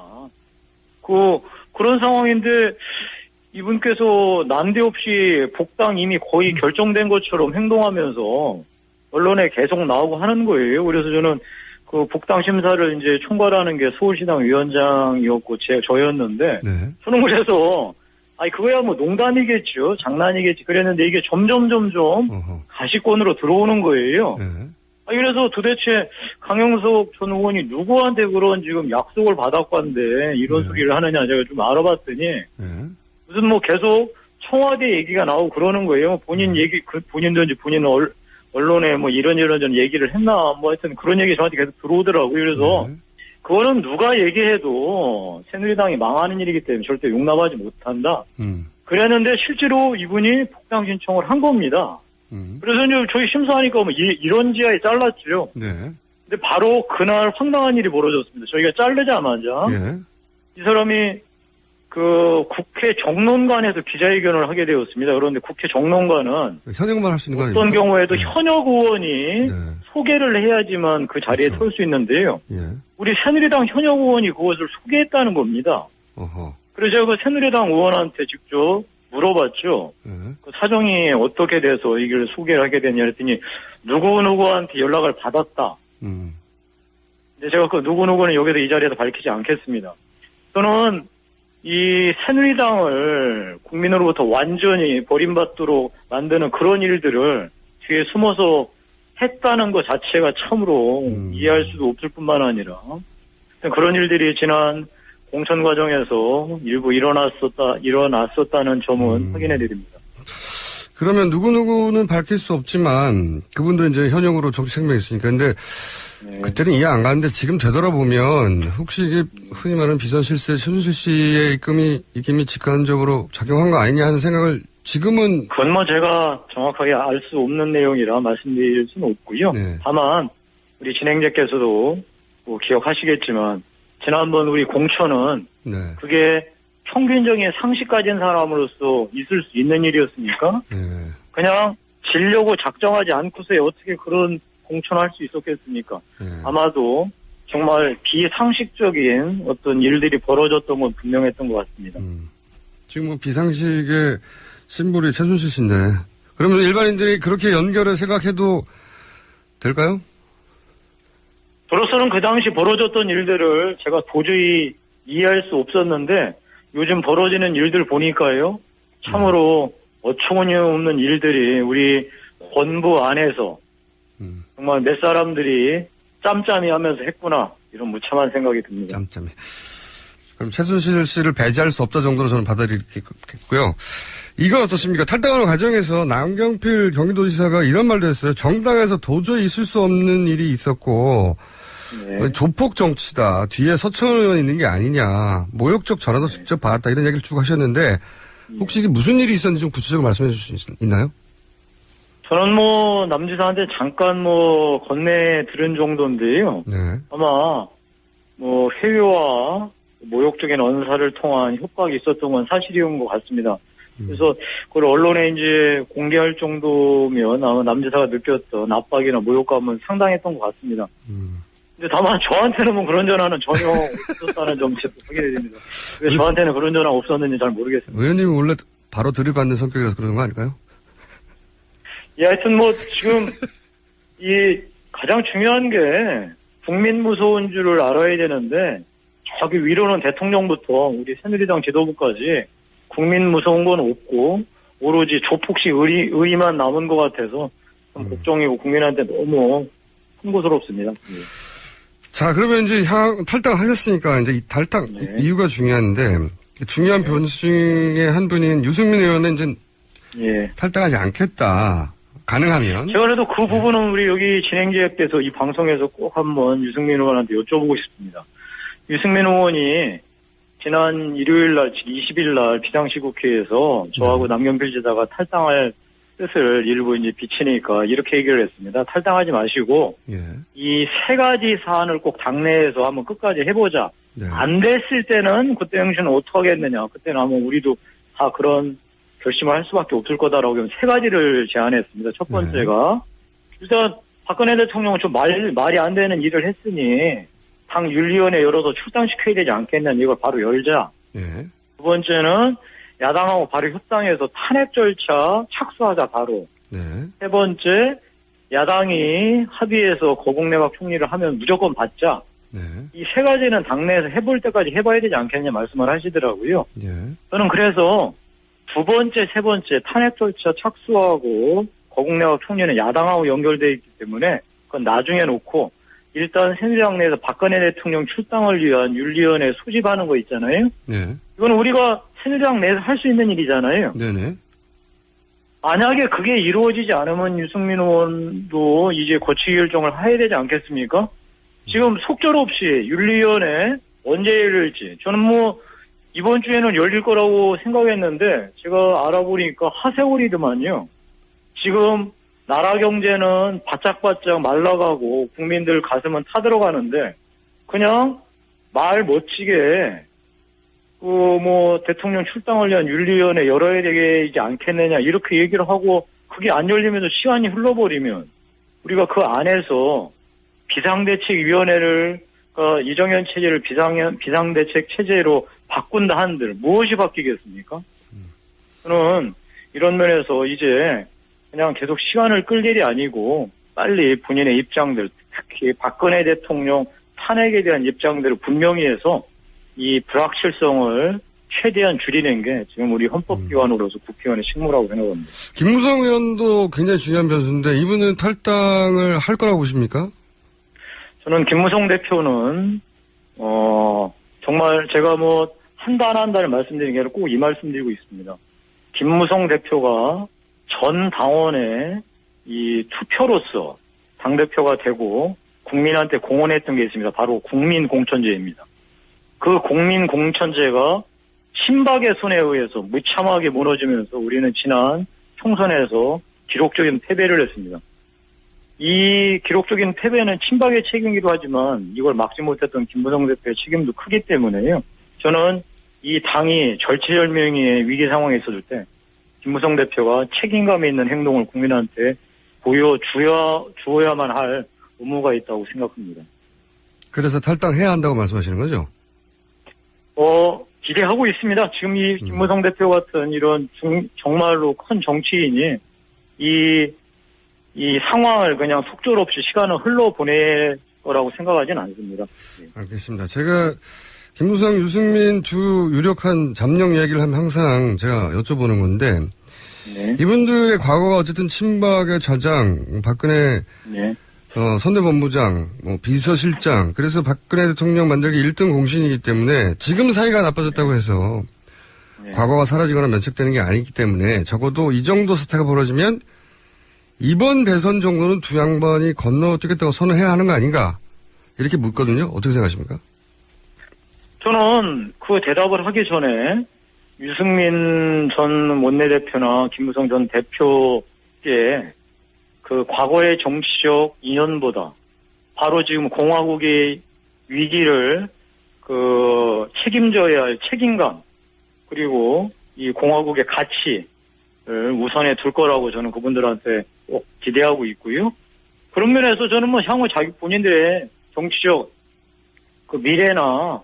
그런 상황인데 이분께서 난데없이 복당 이미 거의 결정된 것처럼 행동하면서 언론에 계속 나오고 하는 거예요. 그래서 저는 그 복당 심사를 이제 총괄하는 게 서울시당 위원장이었고 저였는데 저는 그래서 그거야 뭐 농담이겠죠. 장난이겠지. 그랬는데 이게 점점 가시권으로 들어오는 거예요. 그래서 도대체 강용석 전 의원이 누구한테 그런 지금 약속을 받았고 한데 이런 소리를 하느냐 제가 좀 알아봤더니 무슨 뭐 계속 청와대 얘기가 나오고 그러는 거예요. 본인 얘기, 본인도 본인 언론에 뭐 이런 얘기를 했나 뭐 하여튼 그런 얘기 저한테 계속 들어오더라고요. 그래서 그거는 누가 얘기해도 새누리당이 망하는 일이기 때문에 절대 용납하지 못한다. 그랬는데 실제로 이분이 복당 신청을 한 겁니다. 그래서 이제 저희 심사하니까 뭐 이런 지하에 잘랐죠. 근데 바로 그날 황당한 일이 벌어졌습니다. 저희가 자르자마자 이 사람이 그 국회 정론관에서 기자회견을 하게 되었습니다. 그런데 국회 정론관은 현역만 할 수 있는 거 아닙니까? 어떤 경우에도 현역 의원이 소개를 해야지만 그 자리에 설 수 있는데요. 우리 새누리당 현역 의원이 그것을 소개했다는 겁니다. 그래서 제가 그 새누리당 의원한테 직접 물어봤죠. 그 사정이 어떻게 돼서 이걸 소개를 하게 됐냐 했더니 누구누구한테 연락을 받았다. 근데 제가 그 누구누구는 여기서 이 자리에서 밝히지 않겠습니다. 저는 이 새누리당을 국민으로부터 완전히 버림받도록 만드는 그런 일들을 뒤에 숨어서 했다는 것 자체가 참으로 이해할 수도 없을 뿐만 아니라 그런 일들이 지난 공천 과정에서 일부 일어났었다는 점은 확인해 드립니다. 그러면 누구누구는 밝힐 수 없지만 그분도 이제 현역으로 정치 생명이 있으니까. 근데 그때는 이해 안 가는데 지금 되돌아보면 혹시 이게 흔히 말하는 비선 실세 최순실 씨의 입김이 직간접으로 작용한 거 아니냐 하는 생각을 지금은. 그건 뭐 제가 정확하게 알 수 없는 내용이라 말씀드릴 수는 없고요. 다만 우리 진행자께서도 뭐 기억하시겠지만 지난번 우리 공천은 그게 평균적인 상식 가진 사람으로서 있을 수 있는 일이었습니까? 그냥 지려고 작정하지 않고서야 어떻게 그런 공천할 수 있었겠습니까? 아마도 정말 비상식적인 어떤 일들이 벌어졌던 건 분명했던 것 같습니다. 지금 뭐 비상식의 심볼이 최순실 씨인데 그러면 일반인들이 그렇게 연결을 생각해도 될까요? 저로서는 그 당시 벌어졌던 일들을 제가 도저히 이해할 수 없었는데 요즘 벌어지는 일들 보니까요. 참으로 어처구니 없는 일들이 우리 권부 안에서 정말 몇 사람들이 짬짬이 하면서 했구나 이런 무참한 생각이 듭니다. 짬짬이. 그럼 최순실 씨를 배제할 수 없다 정도로 저는 받아들이겠고요. 이건 어떻습니까? 탈당하는 과정에서 남경필 경기도지사가 이런 말도 했어요. 정당에서 도저히 있을 수 없는 일이 있었고 네. 조폭 정치다. 뒤에 서청원 의원이 있는 게 아니냐. 모욕적 전화도 직접 받았다. 이런 얘기를 쭉 하셨는데 혹시 이게 무슨 일이 있었는지 좀 구체적으로 말씀해 주실 수 있나요? 저는 남지사한테 잠깐 건네 들은 정도인데요. 네. 아마 회유와 모욕적인 언사를 통한 효과가 있었던 건 사실이온 것 같습니다. 그래서 그걸 언론에 이제 공개할 정도면 아마 남지사가 느꼈던 압박이나 모욕감은 상당했던 것 같습니다. 근데 다만 저한테는 그런 전화는 전혀 없었다는 점 확인이 됩니다. 왜 저한테는 그런 전화 없었는지 잘 모르겠습니다. 의원님은 원래 바로 들이받는 성격이라서 그런 거 아닐까요? 예, 하여튼 지금 가장 중요한 게 국민 무서운 줄을 알아야 되는데 저기 위로는 대통령부터 우리 새누리당 지도부까지 국민 무서운 건 없고 오로지 조폭식 의의만 남은 것 같아서 좀 걱정이고 국민한테 너무 흥고스럽습니다. 예. 자, 그러면 이제 탈당하셨으니까 이제 이 탈당 네. 이유가 중요한데 중요한 변수 중에 한 분인 유승민 의원은 이제 예. 탈당하지 않겠다. 가능하면. 제가 그래도 그 부분은 우리 여기 진행자께서 이 방송에서 꼭 한번 유승민 의원한테 여쭤보고 싶습니다. 유승민 의원이 지난 일요일 날, 20일 날 비상시국회에서 저하고 남경필 지사가 탈당할 뜻을 일부 이제 비치니까 이렇게 얘기를 했습니다. 탈당하지 마시고 예. 이 세 가지 사안을 꼭 당내에서 한번 끝까지 해보자. 네. 안 됐을 때는 그때 당시는 어떻게 하겠느냐. 그때는 아마 우리도 다 그런 결심을 할 수밖에 없을 거다라고 세 가지를 제안했습니다. 첫 번째가 일단 박근혜 대통령은 좀 말이 안 되는 일을 했으니 당 윤리위원회 열어서 출당시켜야 되지 않겠냐. 이걸 바로 열자. 예. 두 번째는 야당하고 바로 협상해서 탄핵 절차 착수하자 바로. 네. 세 번째 야당이 합의해서 거국내각 총리를 하면 무조건 받자. 네. 이 세 가지는 당내에서 해볼 때까지 해봐야 되지 않겠냐 말씀을 하시더라고요. 예. 저는 그래서 두 번째, 세 번째 탄핵 절차 착수하고 거국내각 총리는 야당하고 연결되어 있기 때문에 그건 나중에 놓고 일단 새누리당 내에서 박근혜 대통령 출당을 위한 윤리위원회 소집하는 거 있잖아요. 네. 이거는 우리가 새누리당 내에서 할 수 있는 일이잖아요. 네네. 만약에 그게 이루어지지 않으면 유승민 의원도 이제 거취 결정을 해야 되지 않겠습니까? 지금 속절없이 윤리위원회 언제 열릴지 저는 이번 주에는 열릴 거라고 생각했는데 제가 알아보니까 하세월이더만요. 지금 나라 경제는 바짝바짝 말라가고 국민들 가슴은 타들어가는데 그냥 말 멋지게 대통령 출당을 위한 윤리위원회 열어야 되지 않겠느냐 이렇게 얘기를 하고 그게 안 열리면서 시간이 흘러버리면 우리가 그 안에서 비상대책위원회를 이정현 체제를 비상대책 체제로 바꾼다 한들 무엇이 바뀌겠습니까? 저는 이런 면에서 이제 그냥 계속 시간을 끌 일이 아니고 빨리 본인의 입장들 특히 박근혜 대통령 탄핵에 대한 입장들을 분명히 해서 이 불확실성을 최대한 줄이는 게 지금 우리 헌법기관으로서 국회의원의 직무라고 생각합니다. 김무성 의원도 굉장히 중요한 변수인데 이분은 탈당을 할 거라고 보십니까? 저는 김무성 대표는 정말 제가 한 달 말씀드리는 게 아니라 꼭 이 말씀드리고 있습니다. 김무성 대표가 전 당원의 이 투표로서 당대표가 되고 국민한테 공헌했던 게 있습니다. 바로 국민공천제입니다. 그 국민공천제가 친박의 손에 의해서 무참하게 무너지면서 우리는 지난 총선에서 기록적인 패배를 했습니다. 이 기록적인 패배는 친박의 책임이기도 하지만 이걸 막지 못했던 김무성 대표의 책임도 크기 때문에요. 저는 이 당이 절체절명의 위기 상황에 있었을 때 김무성 대표가 책임감 있는 행동을 국민한테 보여주어야만 할 의무가 있다고 생각합니다. 그래서 탈당해야 한다고 말씀하시는 거죠? 기대하고 있습니다. 지금 이 김무성 대표 같은 이런 정말로 큰 정치인이 이 상황을 그냥 속절없이 시간을 흘러보낼 거라고 생각하지는 않습니다. 네. 알겠습니다. 제가 김무성, 유승민 두 유력한 잠룡 이야기를 하면 항상 제가 여쭤보는 건데 네. 이분들의 과거가 어쨌든 친박의 좌장, 박근혜 네. 선대본부장, 비서실장, 그래서 박근혜 대통령 만들기 1등 공신이기 때문에 지금 사이가 나빠졌다고 해서 과거가 사라지거나 면책되는 게 아니기 때문에 적어도 이 정도 사태가 벌어지면 이번 대선 정도는 두 양반이 건너뛰겠다고 선언해야 하는 거 아닌가. 이렇게 묻거든요. 어떻게 생각하십니까? 저는 그 대답을 하기 전에 유승민 전 원내대표나 김무성 전 대표께 그 과거의 정치적 인연보다 바로 지금 공화국의 위기를 그 책임져야 할 책임감 그리고 이 공화국의 가치를 우선에 둘 거라고 저는 그분들한테 꼭 기대하고 있고요. 그런 면에서 저는 뭐 향후 자기 본인들의 정치적 그 미래나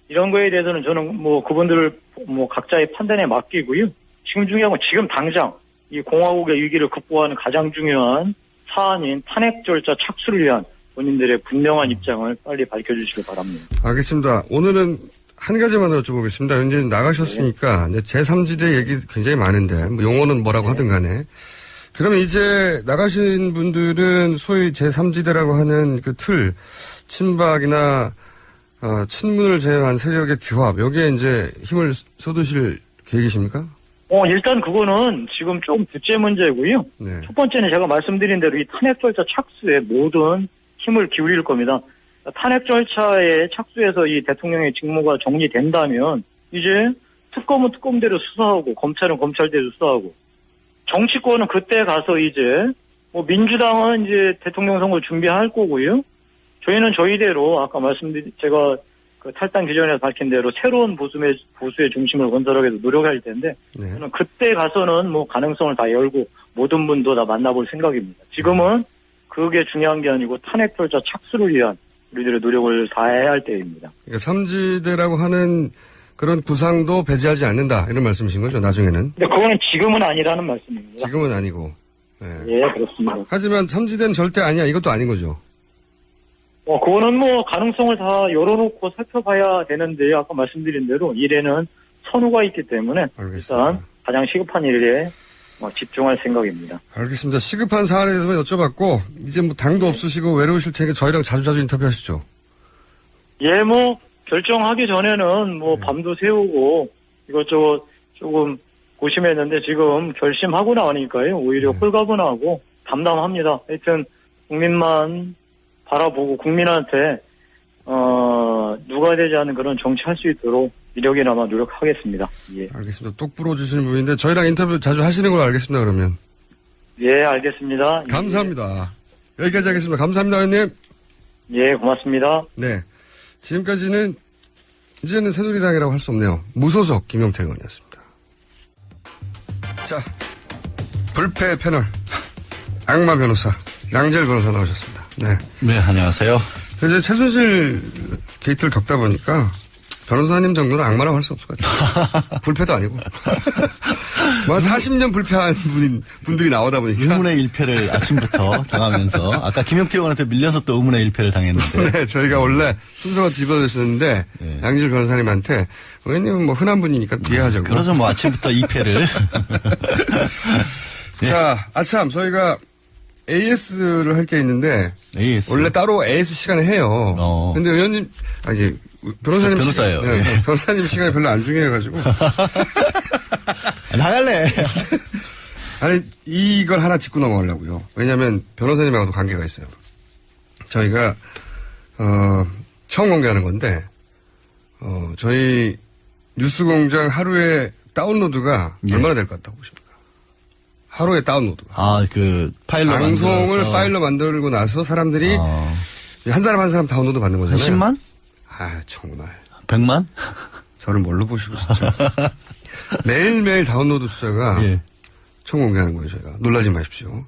이런 거에 대해서는 저는 뭐 그분들을 뭐 각자의 판단에 맡기고요. 지금 중요한 건 지금 당장 이 공화국의 위기를 극복하는 가장 중요한 사안인 탄핵 절차 착수를 위한 본인들의 분명한 입장을 빨리 밝혀주시길 바랍니다. 알겠습니다. 오늘은 한 가지만 더 여쭤보겠습니다. 이제 나가셨으니까 이제 제3지대 얘기 굉장히 많은데 뭐 용어는 뭐라고 하든 간에 그러면 이제 나가신 분들은 소위 제3지대라고 하는 그 틀 친박이나 친문을 제외한 세력의 규합 여기에 이제 힘을 쏟으실 계획이십니까? 일단 그거는 지금 조금 둘째 문제고요. 네. 첫 번째는 제가 말씀드린 대로 이 탄핵 절차 착수에 모든 힘을 기울일 겁니다. 탄핵 절차에 착수해서 이 대통령의 직무가 정리된다면 이제 특검은 특검대로 수사하고 검찰은 검찰대로 수사하고 정치권은 그때 가서 이제 뭐 민주당은 이제 대통령 선거를 준비할 거고요. 저희는 저희대로 아까 제가 그 탈당 기전에서 밝힌 대로 새로운 보수의 중심을 건설하기 위해서 노력할 텐데 네. 저는 그때 가서는 뭐 가능성을 다 열고 모든 분도 다 만나볼 생각입니다. 지금은 그게 중요한 게 아니고 탄핵 절차 착수를 위한 우리들의 노력을 다해야 할 때입니다. 그러니까 3지대라고 하는 그런 구상도 배제하지 않는다 이런 말씀이신 거죠 나중에는? 근데 그거는 지금은 아니라는 말씀입니다. 지금은 아니고. 네. 예, 그렇습니다. 하지만 3지대는 절대 아니야 이것도 아닌 거죠? 그거는 뭐 가능성을 다 열어놓고 살펴봐야 되는데 아까 말씀드린 대로 일에는 선후가 있기 때문에 알겠습니다. 일단 가장 시급한 일에 집중할 생각입니다. 알겠습니다. 시급한 사안에 대해서 여쭤봤고 이제 뭐 당도 없으시고 외로우실 테니까 저희랑 자주 인터뷰하시죠. 예, 뭐 결정하기 전에는 뭐 밤도 새우고 이것저것 조금 고심했는데 지금 결심하고 나니까요 오히려 홀가분하고 담담합니다. 하여튼 국민만 바라보고 국민한테 누가 되지 않은 그런 정치할 수 있도록 이력이나마 노력하겠습니다. 예. 알겠습니다. 똑 부러주시는 분인데 저희랑 인터뷰 자주 하시는 걸로 알겠습니다. 그러면. 예, 알겠습니다. 감사합니다. 예. 여기까지 하겠습니다. 감사합니다, 의원님. 예, 고맙습니다. 네. 지금까지는 이제는 새누리당이라고 할 수 없네요. 무소속 김용태 의원이었습니다. 자, 불패 패널 악마 변호사 양재열 변호사 나오셨습니다. 네. 네, 안녕하세요. 이제 최순실 게이트를 겪다 보니까 변호사님 정도는 악마라고 할 수 없을 것 같아요. 불패도 아니고. 뭐 40년 불패한 분들이 나오다 보니까. 의문의 일패를 아침부터 당하면서 아까 김용태 의원한테 밀려서 또 의문의 일패를 당했는데. 네, 저희가 원래 순서가 뒤집어졌었는데 네. 양질 변호사님한테 의원님은 뭐 흔한 분이니까 이해하자고. 그러죠, 뭐 아침부터 2패를. 네. 자, 아참 저희가 AS를 할 게 있는데 AS. 원래 따로 AS 시간에 해요. 근데 의원님 이제 변호사님 변호사예요. 네, 네. 변호사님 시간이 별로 안 중요해가지고 나갈래. 아니 이걸 하나 짚고 넘어가려고요. 왜냐하면 변호사님하고도 관계가 있어요. 저희가 처음 공개하는 건데 저희 뉴스공장 하루에 다운로드가 얼마나 될 것 같다고 보십니까? 하루에 다운로드가. 그 파일로 방송을 만들어서. 파일로 만들고 나서 사람들이 한 사람 다운로드 받는 거잖아요. 10만? 아 정말. 100만? 저를 뭘로 보시고 진짜. 매일매일 다운로드 숫자가 처음 공개하는 거예요 저희가. 놀라지 마십시오.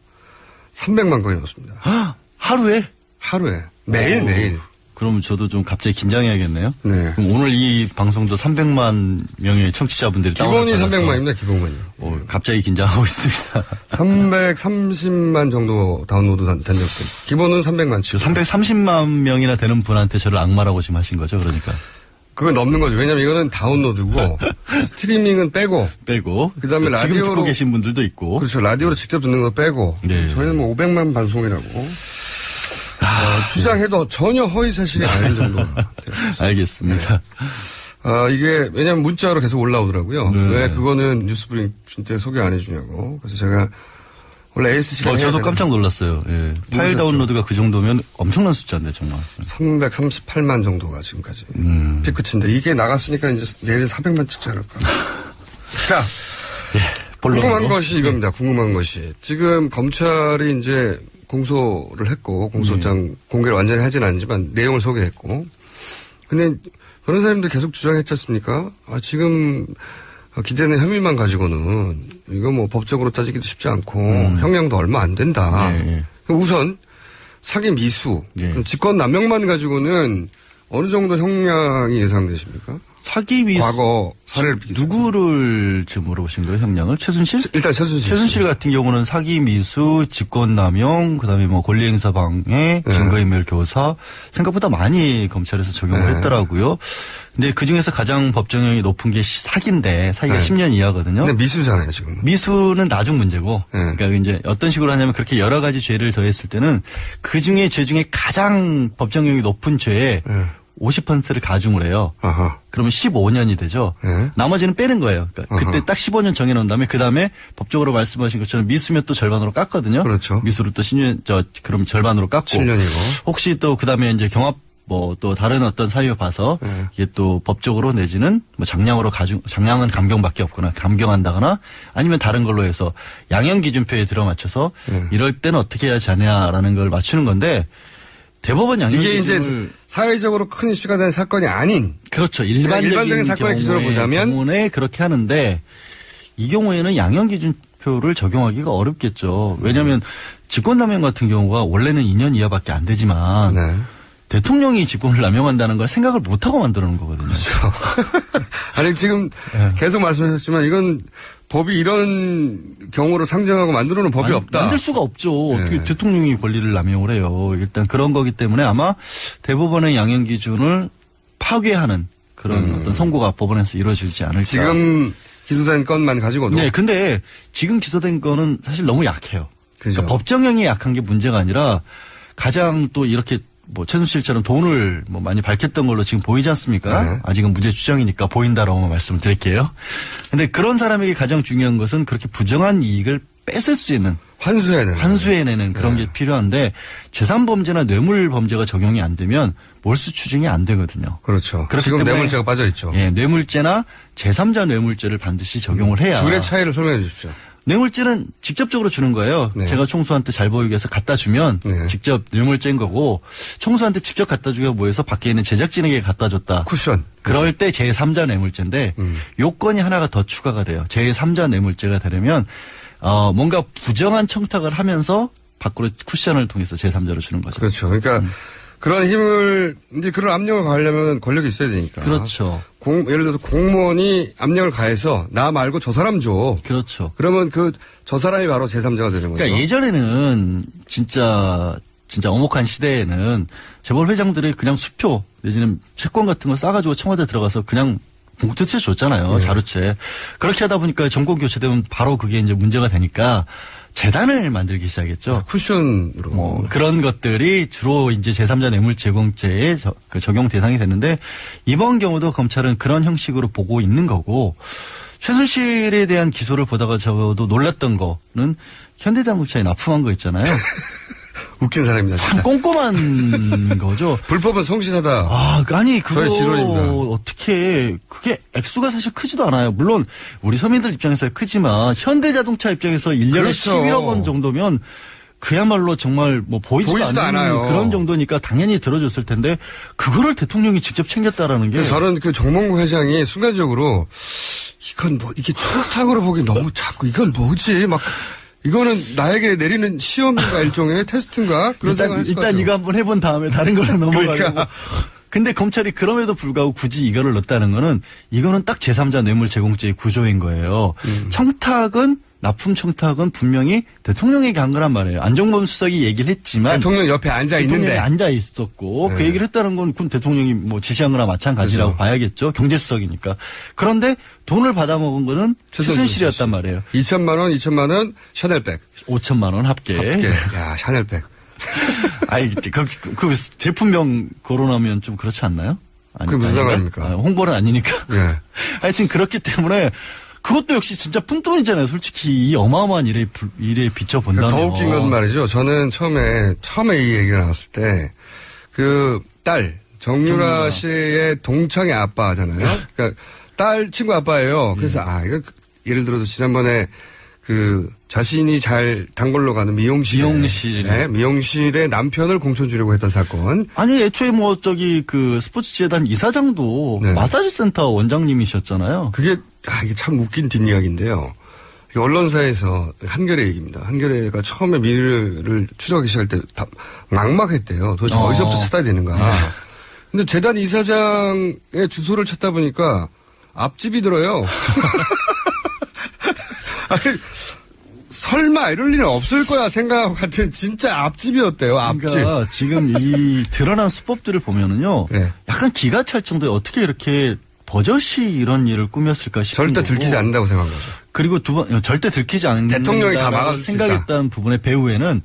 300만 건이 넘습니다. 하루에? 하루에. 매일매일. 그럼 저도 좀 갑자기 긴장해야겠네요. 네. 그럼 오늘 이 방송도 300만 명의 청취자분들이 기본이 300만입니다. 기본만요. 갑자기 긴장하고 있습니다. 330만 정도 다운로드 된 적도. 기본은 300만 치. 330만 명이나 되는 분한테 저를 악마라고 지금 하신 거죠, 그러니까. 그건 넘는 거죠. 왜냐면 이거는 다운로드고 스트리밍은 빼고. 그다음에 지금 라디오로 듣고 계신 분들도 있고. 그렇죠. 라디오로 직접 듣는 거 빼고. 네. 저희는 뭐 500만 방송이라고. 주장해도 전혀 허위 사실이 아닌 정도가 돼요. 알겠습니다. 네. 이게 왜냐면 문자로 계속 올라오더라고요. 네. 왜 그거는 뉴스브리핑 때 소개 안 해주냐고. 그래서 제가 원래 ASC가 저도 깜짝 놀랐어요. 예. 파일 다운로드가 그 정도면 엄청난 숫자인데 정말. 338만 정도가 지금까지 피크치인데 이게 나갔으니까 이제 내일 400만 찍지 않을까. 자, 궁금한 것이 이겁니다. 궁금한 것이 지금 검찰이 이제 공소를 했고 공소장 공개를 완전히 하진 않지만 내용을 소개했고, 근데 변호사님들 계속 주장했지 않습니까? 지금 기대는 혐의만 가지고는 이거 뭐 법적으로 따지기도 쉽지 않고 형량도 얼마 안 된다. 우선 사기 미수, 직권 남용만 가지고는 어느 정도 형량이 예상되십니까? 사기 미수. 과거 사례를 누구를 지금 물어보신 거예요, 형량을? 최순실? 일단 최순실. 최순실 같은 경우는 사기 미수, 직권남용, 그다음에 뭐 권리행사 방해, 증거인멸 교사 생각보다 많이 검찰에서 적용을 했더라고요. 근데 그 중에서 가장 법정형이 높은 게 사기인데 사기가 10년 이하거든요. 근데 미수잖아요, 지금. 미수는 나중 문제고. 그러니까 이제 어떤 식으로 하냐면 그렇게 여러 가지 죄를 더했을 때는 그 중에 죄 중에 가장 법정형이 높은 죄에 50%를 가중을 해요. 아하. 그러면 15년이 되죠. 나머지는 빼는 거예요. 그러니까 그때 딱 15년 정해놓은 다음에 그 다음에 법적으로 말씀하신 것처럼 미수면 또 절반으로 깎거든요. 그렇죠. 미수를 또 10년, 그럼 절반으로 깎고. 7년이고. 혹시 또 그 다음에 이제 경합 뭐 또 다른 어떤 사유를 봐서 이게 또 법적으로 내지는 뭐 장량으로 장량은 감경밖에 없거나 감경한다거나 아니면 다른 걸로 해서 양형 기준표에 들어맞춰서 이럴 때는 어떻게 해야 하냐라는 걸 맞추는 건데 대법원 양형 이게 이제 사회적으로 큰 이슈가 된 사건이 아닌 그렇죠. 일반적인 사건의 기준을 보자면 경우에 그렇게 하는데 이 경우에는 양형 기준표를 적용하기가 어렵겠죠. 왜냐하면 직권남용 같은 경우가 원래는 2년 이하밖에 안 되지만 대통령이 직권을 남용한다는 걸 생각을 못하고 만들어 놓은 거거든요. 그렇죠. 아니 지금 계속 말씀하셨지만 이건 법이 이런 경우를 상정하고 만들어 놓은 법이 없다. 만들 수가 없죠. 어떻게 대통령이 권리를 남용을 해요. 일단 그런 거기 때문에 아마 대법원의 양형 기준을 파괴하는 그런 어떤 선고가 법원에서 이루어지지 않을까. 지금 기소된 건만 가지고도. 네. 근데 지금 기소된 거는 사실 너무 약해요. 그러니까 법정형이 약한 게 문제가 아니라 가장 또 이렇게 뭐 최순실처럼 돈을 뭐 많이 밝혔던 걸로 지금 보이지 않습니까? 아직은 무죄 추정이니까 보인다라고 말씀을 드릴게요. 근데 그런 사람에게 가장 중요한 것은 그렇게 부정한 이익을 뺏을 수 있는 환수해내는 그런 게 필요한데 재산범죄나 뇌물범죄가 적용이 안 되면 몰수 추징이 안 되거든요. 그렇죠. 지금 뇌물죄가 빠져 있죠. 예, 뇌물죄나 제3자 뇌물죄를 반드시 적용을 해야. 둘의 차이를 설명해 주십시오. 뇌물죄는 직접적으로 주는 거예요. 제가 총수한테 잘 보이기 위해서 갖다 주면 직접 뇌물죄인 거고 총수한테 직접 갖다 주기가 뭐해서 밖에 있는 제작진에게 갖다 줬다. 쿠션. 그럴 때 제3자 뇌물죄인데 요건이 하나가 더 추가가 돼요. 제3자 뇌물죄가 되려면 뭔가 부정한 청탁을 하면서 밖으로 쿠션을 통해서 제3자로 주는 거죠. 그렇죠. 그러니까 그런 힘을 이제 그런 압력을 가하려면 권력이 있어야 되니까. 그렇죠. 예를 들어서 공무원이 압력을 가해서 나 말고 저 사람 줘. 그렇죠. 그러면 저 사람이 바로 제3자가 되는 거죠. 그러니까 예전에는 진짜 어목한 시대에는 재벌 회장들이 그냥 수표 내지는 채권 같은 걸 싸가지고 청와대 들어가서 그냥 봉투채 줬잖아요. 자루채. 그렇게 하다 보니까 정권 교체되면 바로 그게 이제 문제가 되니까 재단을 만들기 시작했죠. 쿠션으로. 뭐 그런 것들이 주로 이제 제3자 뇌물 제공죄의 적용 대상이 됐는데 이번 경우도 검찰은 그런 형식으로 보고 있는 거고 최순실에 대한 기소를 보다가 저도 놀랐던 거는 현대자동차에 납품한 거 있잖아요. 웃긴 사람입니다. 참 진짜. 꼼꼼한 거죠. 불법은 성실하다. 아니 그거 저의 지론입니다. 어떻게 그게 액수가 사실 크지도 않아요. 물론 우리 서민들 입장에서 크지만 현대자동차 입장에서 1년에 그렇죠. 11억 원 정도면 그야말로 정말 뭐 보이지도 않아요. 그런 정도니까 당연히 들어줬을 텐데 그거를 대통령이 직접 챙겼다라는 게 저는 그 정몽구 회장이 순간적으로 이건 뭐 이게 초록탁으로 보기 너무 자꾸 이건 뭐지 막 이거는 나에게 내리는 시험인가 일종의 테스트인가 그런 생각을 했을 것 같아요. 일단 이거 한번 해본 다음에 다른 걸로 넘어가고. 그러니까. 근데 검찰이 그럼에도 불구하고 굳이 이거를 넣었다는 거는 이거는 딱 제3자 뇌물 제공죄의 구조인 거예요. 납품 청탁은 분명히 대통령에게 한 거란 말이에요. 안종범 수석이 얘기를 했지만 대통령 옆에 앉아 있는데 앉아 있었고 그 얘기를 했다는 건 그럼 대통령이 뭐 지시한 거나 마찬가지라고 봐야겠죠. 경제수석이니까. 그런데 돈을 받아먹은 거는 최순실이었단 말이에요. 2천만 원, 샤넬백. 5천만 원 합계. 야, 샤넬백. 아니, 그 제품명 거론하면 좀 그렇지 않나요? 그게 무슨 상관입니까? 홍보는 아니니까. 예. 하여튼 그렇기 때문에 그것도 역시 진짜 푼돈이잖아요. 솔직히 이 어마어마한 일에 비춰본다면. 더 웃긴 건 말이죠. 저는 처음에 이 얘기가 나왔을 때 그 딸 정유라 씨의 동창의 아빠잖아요. 그러니까 딸 친구 아빠예요. 그래서 이거 예를 들어서 지난번에 그 자신이 잘 단골로 가는 미용실의 남편을 공천 주려고 했던 사건. 아니 애초에 그 스포츠 재단 이사장도 네. 마사지 센터 원장님이셨잖아요. 그게 이게 참 웃긴 뒷이야기인데요. 언론사에서 한겨레 얘기입니다. 한겨레가 처음에 미르를 추적하기 시작할 때 다 막막했대요. 도대체 어디서부터 찾아야 되는가. 근데 재단 이사장의 주소를 찾다 보니까 앞집이 들어요. 아니, 설마 이럴 일은 없을 거야 생각하고 같은 진짜 앞집이었대요. 앞집. 그러니까 지금 이 드러난 수법들을 보면은요. 네. 약간 기가 찰 정도에 어떻게 이렇게 버젓이 이런 일을 꾸몄을까 싶은 절대 거고. 들키지 않는다고 생각한 거죠. 그리고 두 번 절대 들키지 않는다. 대통령이 다 막아줄 수 있다. 생각했던 부분의 배후에는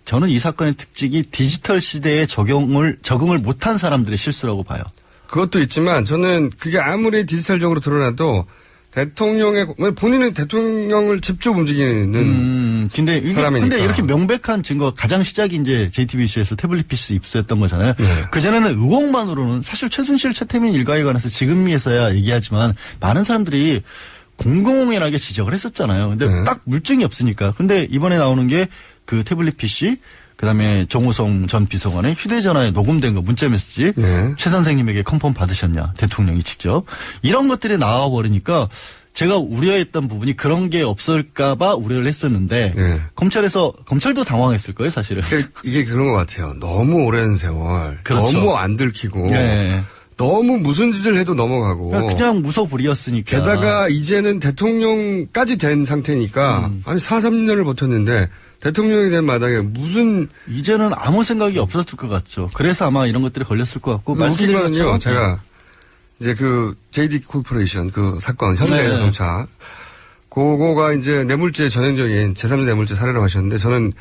저는 이 사건의 특징이 디지털 시대에 적응을 못한 사람들의 실수라고 봐요. 그것도 있지만 저는 그게 아무리 디지털적으로 드러나도 본인은 대통령을 직접 움직이는 사람이니까. 근데 이렇게 명백한 증거 가장 시작이 이제 JTBC에서 태블릿 PC 입수했던 거잖아요. 네. 그전에는 의혹만으로는 사실 최순실 최태민 일가에 관해서 지금에서야 얘기하지만 많은 사람들이 공공연하게 지적을 했었잖아요. 근데 네. 딱 물증이 없으니까. 근데 이번에 나오는 게 그 태블릿 PC 그다음에 정호성 전 비서관의 휴대전화에 녹음된 거 문자 메시지 네. 최 선생님에게 컨펌 받으셨냐 대통령이 직접 이런 것들이 나와버리니까 제가 우려했던 부분이 그런 게 없을까 봐 우려를 했었는데 네. 검찰도 당황했을 거예요 사실은. 이게 그런 것 같아요. 너무 오랜 세월 그렇죠. 너무 안 들키고 네. 너무 무슨 짓을 해도 넘어가고 그냥 무소불위였으니까. 게다가 이제는 대통령까지 된 상태니까 아니 4-3년을 버텼는데 대통령이 된 마당에 무슨 이제는 아무 생각이 없었을 것 같죠. 그래서 아마 이런 것들이 걸렸을 것 같고. 웃긴 거는요. 제가 이제 그 JD 코퍼레이션 그 사건 현대자동차 그거가 이제 뇌물죄 전형적인 제3자 뇌물죄 사례라고 하셨는데 저는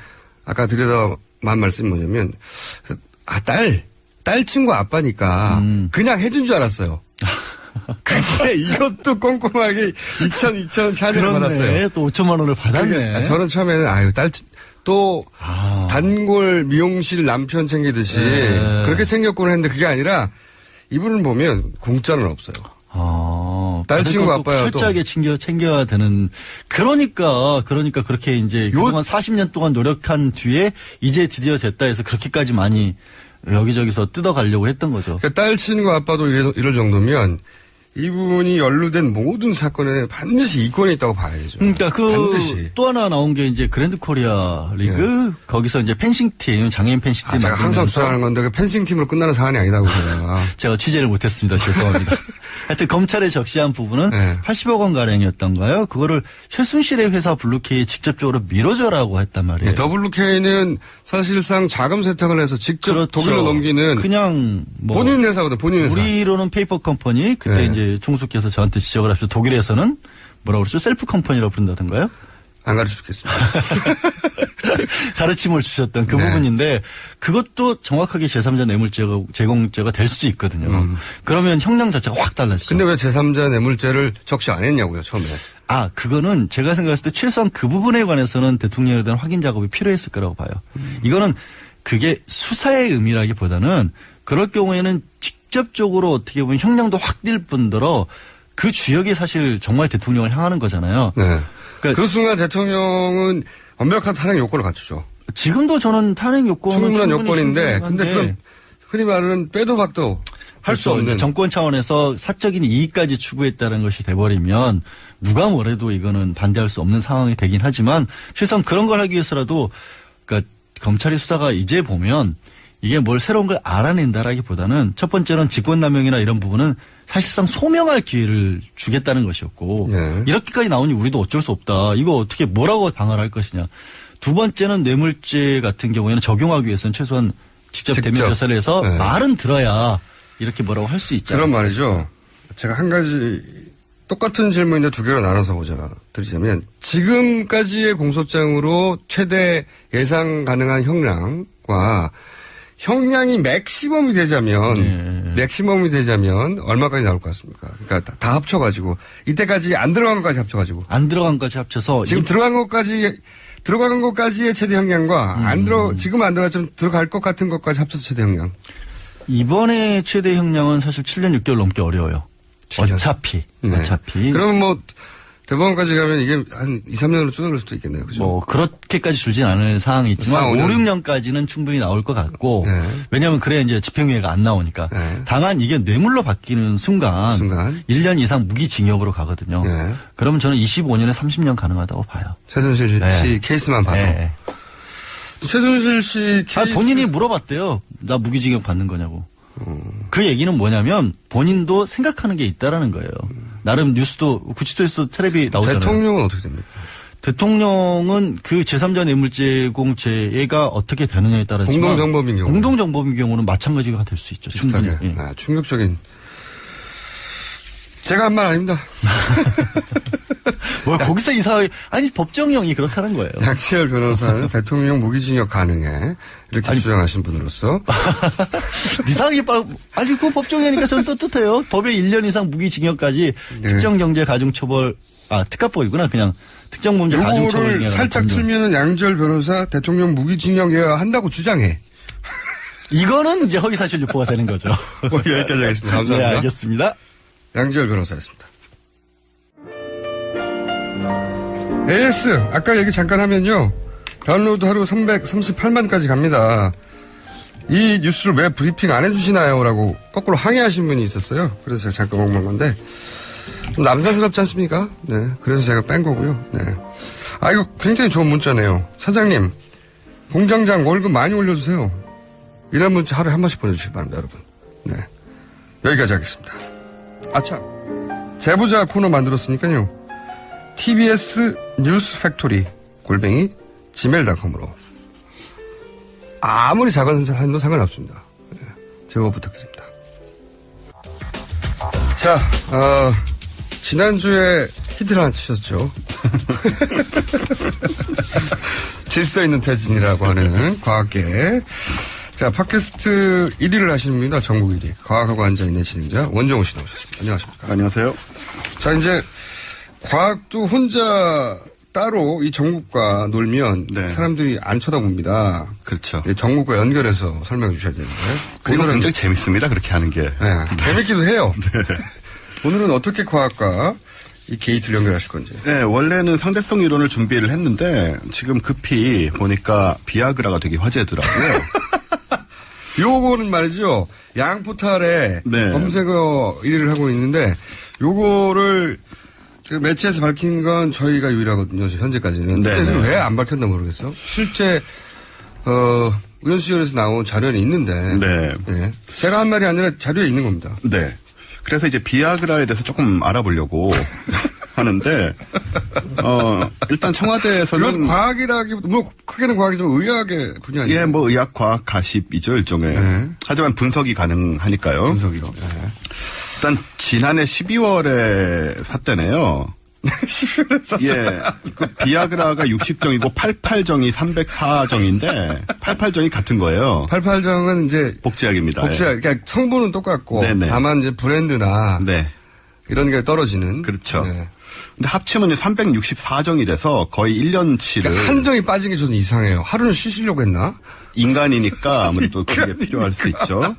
아까 드려다만 말씀이 뭐냐면 딸 친구 아빠니까 그냥 해준 줄 알았어요. 근데 이것도 꼼꼼하게 2,000원 차례를 받았어요. 또 5천만 원을 받았네. 저는 처음에는 단골 미용실 남편 챙기듯이 그렇게 챙겼구나 했는데 그게 아니라 이분을 보면 공짜는 없어요. 딸 친구 아빠야 철저하게 챙겨야 되는. 그러니까 그렇게 이제 그동안 40년 동안 노력한 뒤에 이제 드디어 됐다 해서 그렇게까지 많이 여기저기서 뜯어가려고 했던 거죠. 그러니까 딸 친구 아빠도 이럴 정도면 이분이 연루된 모든 사건에 반드시 이권이 있다고 봐야죠. 그러니까 또 하나 나온 게 이제 그랜드 코리아 리그 거기서 이제 펜싱팀 장애인 펜싱팀 제가 항상 주장하는 건데 그 펜싱팀으로 끝나는 사안이 아니다고 제가 취재를 못했습니다. 죄송합니다. 하여튼 검찰에 적시한 부분은 80억 원 가량이었던가요? 그거를 최순실의 회사 블루케이에 직접적으로 밀어줘라고 했단 말이에요. 더블루케이는 사실상 자금 세탁을 해서 직접 그렇죠. 독일로 넘기는 그냥 본인 회사거든. 본인 회사. 우리로는 페이퍼 컴퍼니 그때 이제 총수께서 저한테 지적을 하시죠. 독일에서는 뭐라고 그러죠? 셀프 컴퍼니라고 부른다던가요? 안 가르쳐 주겠습니다. 가르침을 주셨던 그 부분인데 그것도 정확하게 제3자 뇌물죄 제공죄가 될 수도 있거든요. 그러면 형량 자체가 확 달라지죠. 근데 왜 제3자 뇌물죄를 적시 안 했냐고요, 처음에. 그거는 제가 생각했을 때 최소한 그 부분에 관해서는 대통령에 대한 확인 작업이 필요했을 거라고 봐요. 이거는 그게 수사의 의미라기보다는 그럴 경우에는 직접적으로 어떻게 보면 형량도 확 뛸 뿐더러 그 주역이 사실 정말 대통령을 향하는 거잖아요. 네. 그러니까 그 순간 대통령은 완벽한 탄핵 요건을 갖추죠. 지금도 저는 탄핵 요건은 충분한 요건인데, 근데 그럼 흔히 말하는 빼도 박도 할 수 없는 정권 차원에서 사적인 이익까지 추구했다는 것이 돼버리면 누가 뭐래도 이거는 반대할 수 없는 상황이 되긴 하지만 최소한 그런 걸 하기 위해서라도 그러니까 검찰의 수사가 이제 보면 이게 뭘 새로운 걸 알아낸다라기보다는 첫 번째는 직권남용이나 이런 부분은 사실상 소명할 기회를 주겠다는 것이었고 이렇게까지 나오니 우리도 어쩔 수 없다. 이거 어떻게 뭐라고 방어를 할 것이냐. 두 번째는 뇌물죄 같은 경우에는 적용하기 위해서는 최소한 직접 대면 조사를 해서 말은 들어야 이렇게 뭐라고 할 수 있지 않습니까? 그런 말이죠. 제가 한 가지 똑같은 질문인데 두 개로 나눠서 드리자면 지금까지의 공소장으로 최대 예상 가능한 형량과 형량이 맥시멈이 되자면 얼마까지 나올 것 같습니까? 그러니까 다 합쳐가지고 이때까지 안 들어간 것까지 합쳐가지고 안 들어간 것까지 합쳐서 지금 들어간 것까지의 최대 형량과 지금 안 들어갔지만 들어갈 것 같은 것까지 합쳐서 최대 형량. 이번에 최대 형량은 사실 7년 6개월 넘게 어려워요. 7년. 어차피. 그러면 뭐 대법원까지 가면 이게 한 2, 3년으로 줄어들 수도 있겠네요. 그죠? 뭐 그렇게까지 줄진 않을 상황이 있지만 5, 6년까지는 충분히 나올 것 같고 왜냐하면 그래야 이제 집행유예가 안 나오니까. 다만 이게 뇌물로 바뀌는 순간 1년 이상 무기징역으로 가거든요. 그러면 저는 25년에 30년 가능하다고 봐요. 최순실 씨 케이스만 봐도. 최순실 씨 케이스. 본인이 물어봤대요. 나 무기징역 받는 거냐고. 그 얘기는 뭐냐면 본인도 생각하는 게 있다라는 거예요. 나름 뉴스도 구치소에서 텔레비 나오잖아요. 대통령은 어떻게 됩니까? 대통령은 그 제3자 뇌물죄공죄가 어떻게 되느냐에 따라서 공동정범인 경우는 마찬가지가 될 수 있죠. 비슷하게. 충분히. 충격적인. 제가 한 말 아닙니다. 뭐 거기서 이상하게 아니 법정형이 그렇다는 거예요. 양지열 변호사는 대통령 무기징역 가능해 이렇게 주장하신 분으로서 이상하게 아니 그 법정형이니까 저는 떳떳해요. 법에 1년 이상 무기징역까지 특정경제가중처벌 특가법이구나 그냥 특정범죄 가중처벌. 이거를 살짝 틀면은 양지열 변호사 대통령 무기징역이어야 한다고 주장해. 이거는 이제 허위사실 유포가 되는 거죠. 뭐 여기까지 하겠습니다. 감사합니다. 네, 알겠습니다. 양지열 변호사였습니다. AS 아까 얘기 잠깐 하면요. 다운로드 하루 338만까지 갑니다. 이 뉴스를 왜 브리핑 안 해주시나요? 라고 거꾸로 항의하신 분이 있었어요. 그래서 제가 잠깐 먹은 건데 좀 남사스럽지 않습니까? 네. 그래서 제가 뺀 거고요. 네. 이거 굉장히 좋은 문자네요. 사장님 공장장 월급 많이 올려주세요. 이런 문자 하루에 한 번씩 보내주시기 바랍니다. 여러분. 네. 여기까지 하겠습니다. 참. 제보자 코너 만들었으니까요. TBS 뉴스 팩토리 @gmail.com으로 아무리 작은 사연도 상관없습니다. 네, 제보 부탁드립니다. 자, 지난주에 히트를 하나 치셨죠. 질서 있는 퇴진이라고 하는 과학계. 자, 팟캐스트 1위를 하시는 분이다. 전국 1위. 과학하고 앉아있는 진행자 원정우 씨 나오셨습니다. 안녕하십니까. 안녕하세요. 자, 이제 과학도 혼자 따로 이 전국과 놀면 사람들이 안 쳐다봅니다. 그렇죠. 전국과 연결해서 설명해 주셔야 되는데. 그리고 굉장히 재밌습니다. 그렇게 하는 게. 네, 재밌기도 해요. 네. 오늘은 어떻게 과학과 이 게이트를 연결하실 건지. 네, 원래는 상대성 이론을 준비를 했는데 지금 급히 보니까 비아그라가 되게 화제더라고요. 요거는 말이죠. 양포탈에 검색어 1위를 하고 있는데 요거를 그 매체에서 밝힌 건 저희가 유일하거든요. 현재까지는. 그때는 왜 안 밝혔나 모르겠어. 실제 의원수실에서 나온 자료는 있는데. 네. 제가 한 말이 아니라 자료에 있는 겁니다. 네. 그래서 이제 비아그라에 대해서 조금 알아보려고 하는데 일단 청와대에서는 이건 과학이라기 뭐 크게는 과학이지만 의학의 분야 아니에요? 예, 뭐 의학 과학 가십이죠 일종의. 하지만 분석이 가능하니까요. 분석이요. 일단 지난해 12월에 샀대네요. 12월에 샀어요. 예, 그 비아그라가 60정이고 88정이 304정인데 88정이 같은 거예요. 88정은 이제 복제약입니다. 그러니까 성분은 똑같고 다만 이제 브랜드나 이런 게 떨어지는. 그렇죠. 네. 근데 합치면 364정이 돼서 거의 1년치를. 그러니까 한 정이 빠진 게 저는 이상해요. 하루는 쉬시려고 했나? 인간이니까 아무래도 그게 필요할 수 있죠.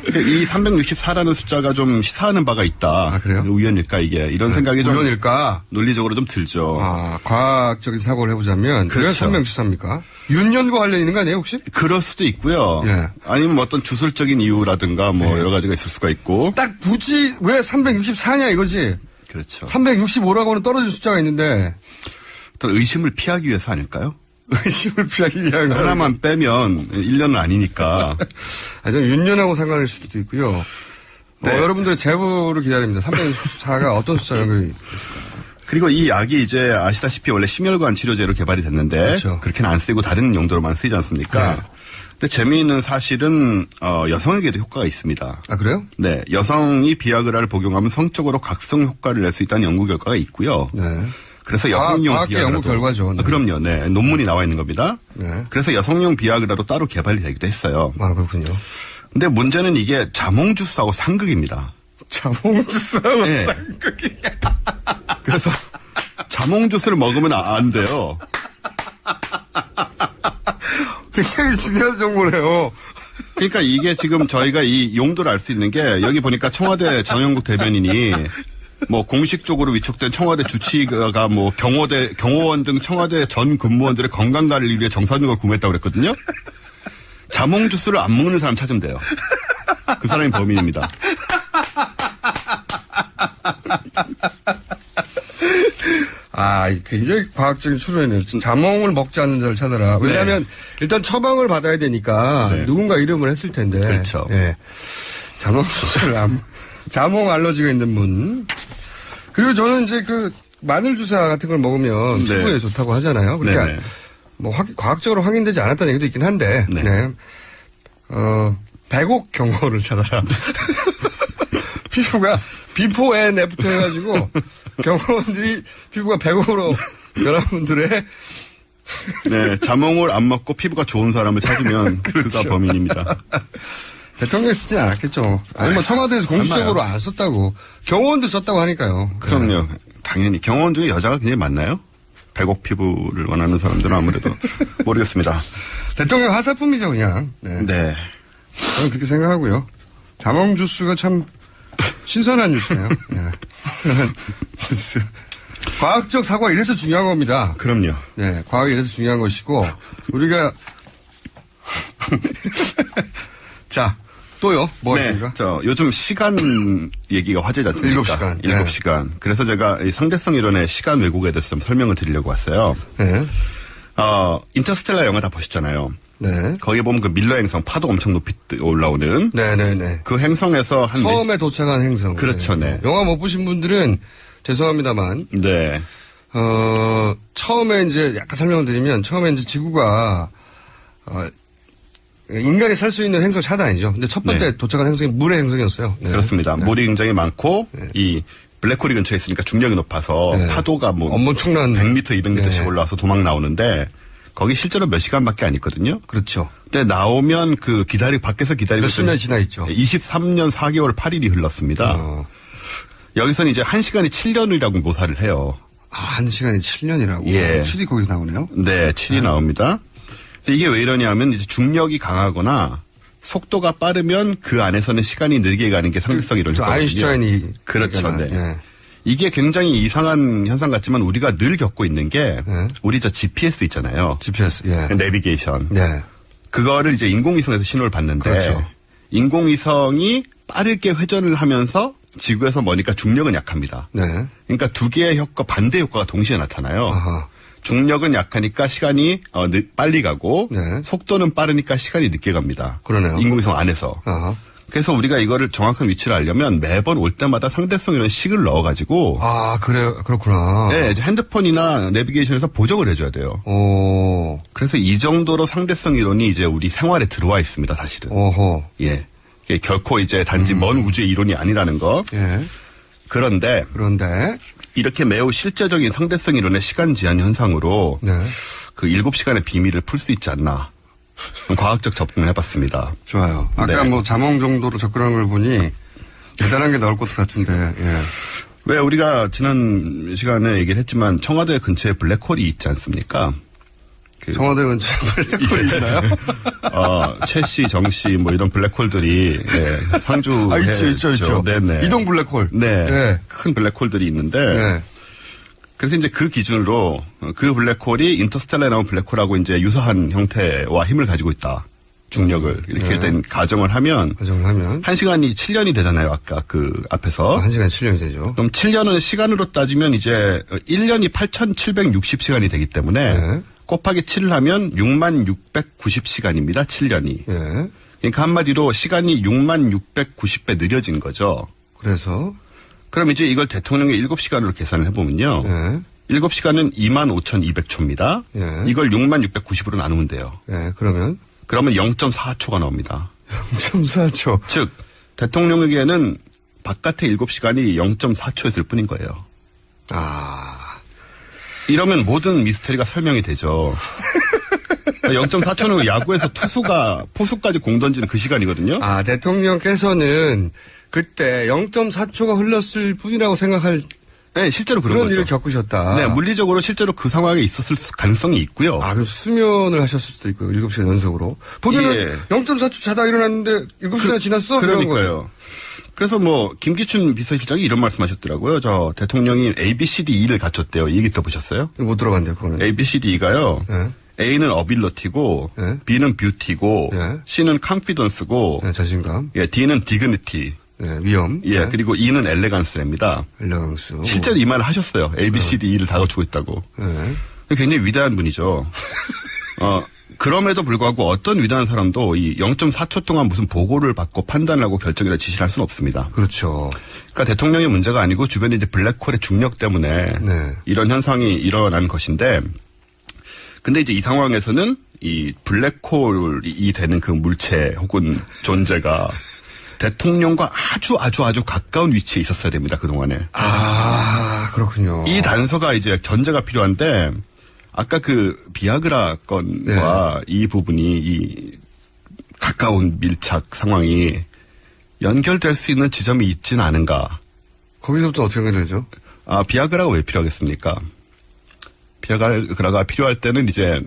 이 364라는 숫자가 좀 시사하는 바가 있다. 그래요? 우연일까 이게 이런 생각이 좀 우연일까? 논리적으로 좀 들죠. 과학적인 사고를 해보자면 그게 364입니까? 윤년과 관련 있는 거 아니에요 혹시? 그럴 수도 있고요. 아니면 뭐 어떤 주술적인 이유라든가 뭐 여러 가지가 있을 수가 있고. 딱 굳이 왜 364냐 이거지? 그렇죠. 365라고는 떨어진 숫자가 있는데 어떤 의심을 피하기 위해서 아닐까요? 의심을 피하기 위한 하나만 빼면 1년은 아니니까. 저는 윤년하고 상관일 수도 있고요. 여러분들의 제보를 기다립니다. 364가 어떤 숫자 연결이 있을까요? 그리고 이 약이 이제 아시다시피 원래 심혈관 치료제로 개발이 됐는데 그렇죠. 그렇게는 안 쓰이고 다른 용도로만 쓰이지 않습니까? 근데 재미있는 사실은 여성에게도 효과가 있습니다. 그래요? 네, 여성이 비아그라를 복용하면 성적으로 각성 효과를 낼 수 있다는 연구 결과가 있고요. 그래서 여성용 과학계 비아그라도. 연구 결과죠. 네. 그럼요. 네. 논문이 나와 있는 겁니다. 네. 그래서 여성용 비아그라도 따로 개발이 되기도 했어요. 아, 그렇군요. 근데 문제는 이게 자몽 주스하고 상극입니다. 자몽 주스하고 네. 상극이. 그래서 자몽 주스를 먹으면 안 돼요. 굉장히 중요한 정보네요. 그러니까 이게 지금 저희가 이 용도를 알 수 있는 게 여기 보니까 청와대 정영국 대변인이 뭐 공식적으로 위촉된 청와대 주치의가 뭐 경호원 등 청와대 전 근무원들의 건강 관리를 위해 정산육을 구매했다고 그랬거든요. 자몽 주스를 안 먹는 사람 찾으면 돼요. 그 사람이 범인입니다. 아, 굉장히 과학적인 추론이네요. 자몽을 먹지 않는 자를 찾아라. 왜냐하면 일단 처방을 받아야 되니까 누군가 이름을 했을 텐데. 그렇죠. 예. 자몽 주스를 자몽 알러지가 있는 분. 그리고 저는 이제 그 마늘 주사 같은 걸 먹으면 피부에 좋다고 하잖아요. 그러니까 뭐 과학적으로 확인되지 않았다는 얘기도 있긴 한데. 네. 백옥 경호를 찾아라. 피부가 비포 앤 애프터 해가지고 경호원들이 피부가 백옥으로 여러분들의 네, 자몽을 안 먹고 피부가 좋은 사람을 찾으면 그가 범인입니다. 대통령이 쓰진 않았겠죠. 아니 뭐 청와대에서 공식적으로 안 썼다고 경호원도 썼다고 하니까요. 그럼요. 당연히 경호원 중에 여자가 굉장히 많나요? 백옥 피부를 원하는 사람들은 아무래도 모르겠습니다. 대통령 하사품이죠 그냥. 네. 저는 그렇게 생각하고요. 자몽 주스가 참 신선한 뉴스네요. 네. 신선한 뉴스. 과학적 사고가 이래서 중요한 겁니다. 그럼요. 네, 과학이 이래서 중요한 것이고 우리가 자 또요. 뭐 있습니까? 요즘 시간 얘기가 화제지 않습니까? 7시간. 7시간. 네. 그래서 제가 이 상대성 이론의 시간 왜곡에 대해서 좀 설명을 드리려고 왔어요. 네. 인터스텔라 영화 다 보셨잖아요. 네. 거기에 보면 그 밀러 행성 파도 엄청 높이 올라오는. 네네네. 그 행성에서 처음에 도착한 행성. 그렇죠, 네. 영화 못 보신 분들은 죄송합니다만. 네. 처음에 이제 약간 설명을 드리면 처음에 이제 지구가 인간이 살 수 있는 행성 차단이죠. 근데 첫 번째 도착한 행성이 물의 행성이었어요. 네. 그렇습니다. 네. 물이 굉장히 많고 이 블랙홀이 근처에 있으니까 중력이 높아서 파도가 뭐 엄청난 100m, 200m씩 올라와서 도망 나오는데 거기 실제로 몇 시간밖에 안 있거든요. 그렇죠. 근데 나오면 밖에서 기다리고 몇십 년 지나 있죠. 23년 4개월 8일이 흘렀습니다. 여기서는 이제 1시간이 7년이라고 묘사를 해요. 아, 1시간이 7년이라고? 예. 7이 거기서 나오네요? 네, 7이 나옵니다. 이게 왜 이러냐면 이제 중력이 강하거나 속도가 빠르면 그 안에서는 시간이 느리게 가는 게 상대성 이론이거든요. 아인슈타인이. 그렇죠. 네. 예. 이게 굉장히 이상한 현상 같지만 우리가 늘 겪고 있는 게 우리 GPS 있잖아요. GPS, 예. 내비게이션. 네. 그거를 이제 인공위성에서 신호를 받는데. 그렇죠. 인공위성이 빠르게 회전을 하면서 지구에서 머니까 중력은 약합니다. 네. 그러니까 두 개의 반대 효과가 동시에 나타나요. 아하. 중력은 약하니까 시간이 빨리 가고 속도는 빠르니까 시간이 늦게 갑니다. 그러네요. 인공위성 안에서. 아하. 그래서 우리가 이거를 정확한 위치를 알려면 매번 올 때마다 상대성 이런 식을 넣어가지고. 아, 그렇구나. 네, 내비게이션이나 내비게이션에서 보정을 해줘야 돼요. 오. 그래서 이 정도로 상대성 이론이 이제 우리 생활에 들어와 있습니다, 사실은. 오호. 예. 결코 이제 단지 먼 우주의 이론이 아니라는 거. 예. 그런데. 이렇게 매우 실제적인 상대성 이론의 시간 지연 현상으로. 그 7시간의 비밀을 풀 수 있지 않나. 과학적 접근을 해봤습니다. 좋아요. 아까 뭐 자몽 정도로 접근한 걸 보니 대단한 게 나올 것 같은데. 예. 왜 우리가 지난 시간에 얘기를 했지만 청와대 근처에 블랙홀이 있지 않습니까? 청와대 근처에 블랙홀이 있나요? 최씨, 정씨 뭐 이런 블랙홀들이 상주해 있죠. 네네. 이동 블랙홀. 네. 큰 블랙홀들이 있는데. 그래서 이제 그 기준으로 그 블랙홀이 인터스텔라에 나온 블랙홀하고 이제 유사한 형태와 힘을 가지고 있다. 중력을 이렇게 일단 가정을 하면 1시간이 7년이 되잖아요. 아까 그 앞에서. 1시간이 7년이 되죠. 그럼 7년은 시간으로 따지면 이제 1년이 8,760시간이 되기 때문에 곱하기 7을 하면 66,690시간입니다. 7년이. 그러니까 한마디로 시간이 66,690배 느려진 거죠. 그래서 그럼 이제 이걸 대통령의 7시간으로 계산을 해보면요. 7시간은 25,200초입니다. 이걸 66,690으로 나누면 돼요. 그러면 0.4초가 나옵니다. 0.4초. 즉 대통령에게는 바깥의 7시간이 0.4초였을 뿐인 거예요. 이러면 모든 미스테리가 설명이 되죠. 0.4초는 야구에서 투수가 포수까지 공 던지는 그 시간이거든요. 아, 대통령께서는 그때 0.4초가 흘렀을 뿐이라고 생각할 네, 실제로 그런 거죠. 일을 겪으셨다. 네, 물리적으로 실제로 그 상황에 있었을 가능성이 있고요. 아, 그럼 수면을 하셨을 수도 있고 7시간 연속으로. 본인은 0.4초 자다 일어났는데 7시간 지났어? 그러니까요. 그래서 김기춘 비서실장이 이런 말씀하셨더라고요. 저 대통령이 ABCDE를 갖췄대요. 이 얘기 들어보셨어요? 못 들어봤는데 그거는. ABCDE가요. 네. A는 어빌러티고, 네. B는 뷰티고, 네. C는 컨피던스고, 네, 자신감. 예, D는 디그니티. 네, 위험. 예, 네. 그리고 E는 엘레강스랍니다. 엘레강스. 실제로 이 말을 하셨어요. ABCDE를 다 갖추고 있다고. 네. 굉장히 위대한 분이죠. 그럼에도 불구하고 어떤 위대한 사람도 이 0.4초 동안 무슨 보고를 받고 판단을 하고 결정이나 지시를 할 수는 없습니다. 그렇죠. 그러니까 대통령의 문제가 아니고 주변에 이제 블랙홀의 중력 때문에 네. 이런 현상이 일어난 것인데, 근데 이제 이 상황에서는 이 블랙홀이 되는 그 물체 혹은 존재가 대통령과 아주 가까운 위치에 있었어야 됩니다, 그동안에. 아, 그렇군요. 이 단서가 이제 전제가 필요한데, 아까 그 비아그라 건과 이 부분이 이 가까운 밀착 상황이 연결될 수 있는 지점이 있지는 않은가. 거기서부터 어떻게 연결되죠? 아, 비아그라가 왜 필요하겠습니까? 비아그라가 필요할 때는 이제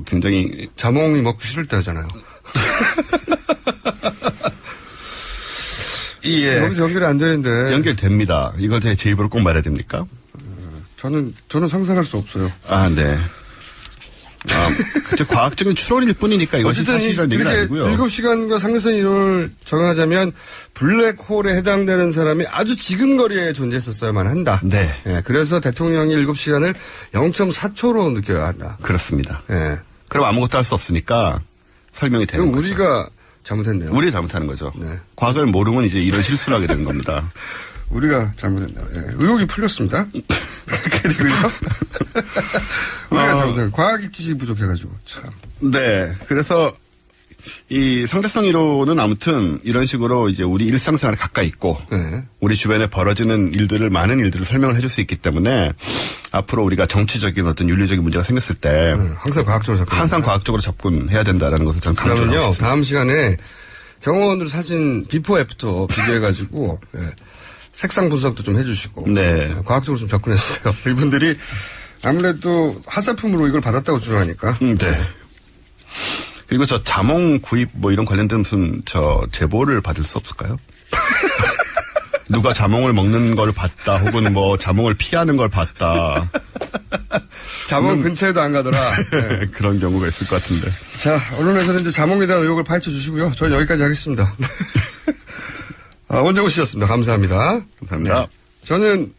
굉장히 자몽이 먹기 싫을 때 하잖아요. 예. 여기서 연결이 안 되는데. 연결됩니다. 이걸 제 입으로 꼭 말해야 됩니까? 저는 상상할 수 없어요. 아, 네. 그저 과학적인 추론일 뿐이니까 이것이 어쨌든 사실이라는 얘기는 아니고요. 7시간과 상대성 이론을 정하자면 블랙홀에 해당되는 사람이 아주 지근거리에 존재했었어야만 한다. 네. 예, 그래서 대통령이 7시간을 0.4초로 느껴야 한다. 그렇습니다. 예. 그럼 아무것도 할 수 없으니까 설명이 되는 그럼 거죠. 우리가 잘못했네요. 우리가 잘못하는 거죠. 네. 과거를 모르면 이제 이런 실수를 하게 되는 겁니다. 우리가 잘못했네요. 예. 의혹이 풀렸습니다. 그리고요. 우리가 잘못했네요. 과학적 지식이 부족해가지고 참. 네. 그래서 이 상대성 이론은 아무튼 이런 식으로 이제 우리 일상생활에 가까이 있고 네. 우리 주변에 벌어지는 많은 일들을 설명을 해줄 수 있기 때문에 앞으로 우리가 정치적인 어떤 윤리적인 문제가 생겼을 때 항상 과학적으로 접근해야 된다라는 것을 저는 강조하고 그러면요. 싶습니다. 다음 시간에 경호원들 사진 비포 애프터 비교해가지고 예, 색상 분석도 좀 해주시고 네. 과학적으로 좀 접근해주세요. 이분들이 아무래도 하사품으로 이걸 받았다고 주장하니까. 네. 그리고 저 자몽 구입 이런 관련된 무슨 제보를 받을 수 없을까요? 누가 자몽을 먹는 걸 봤다 혹은 자몽을 피하는 걸 봤다. 자몽 근처에도 안 가더라. 네. 그런 경우가 있을 것 같은데. 자, 언론에서는 이제 자몽에 대한 의혹을 파헤쳐 주시고요. 저는 여기까지 하겠습니다. 원정우 씨였습니다. 감사합니다. 감사합니다. 네. 저는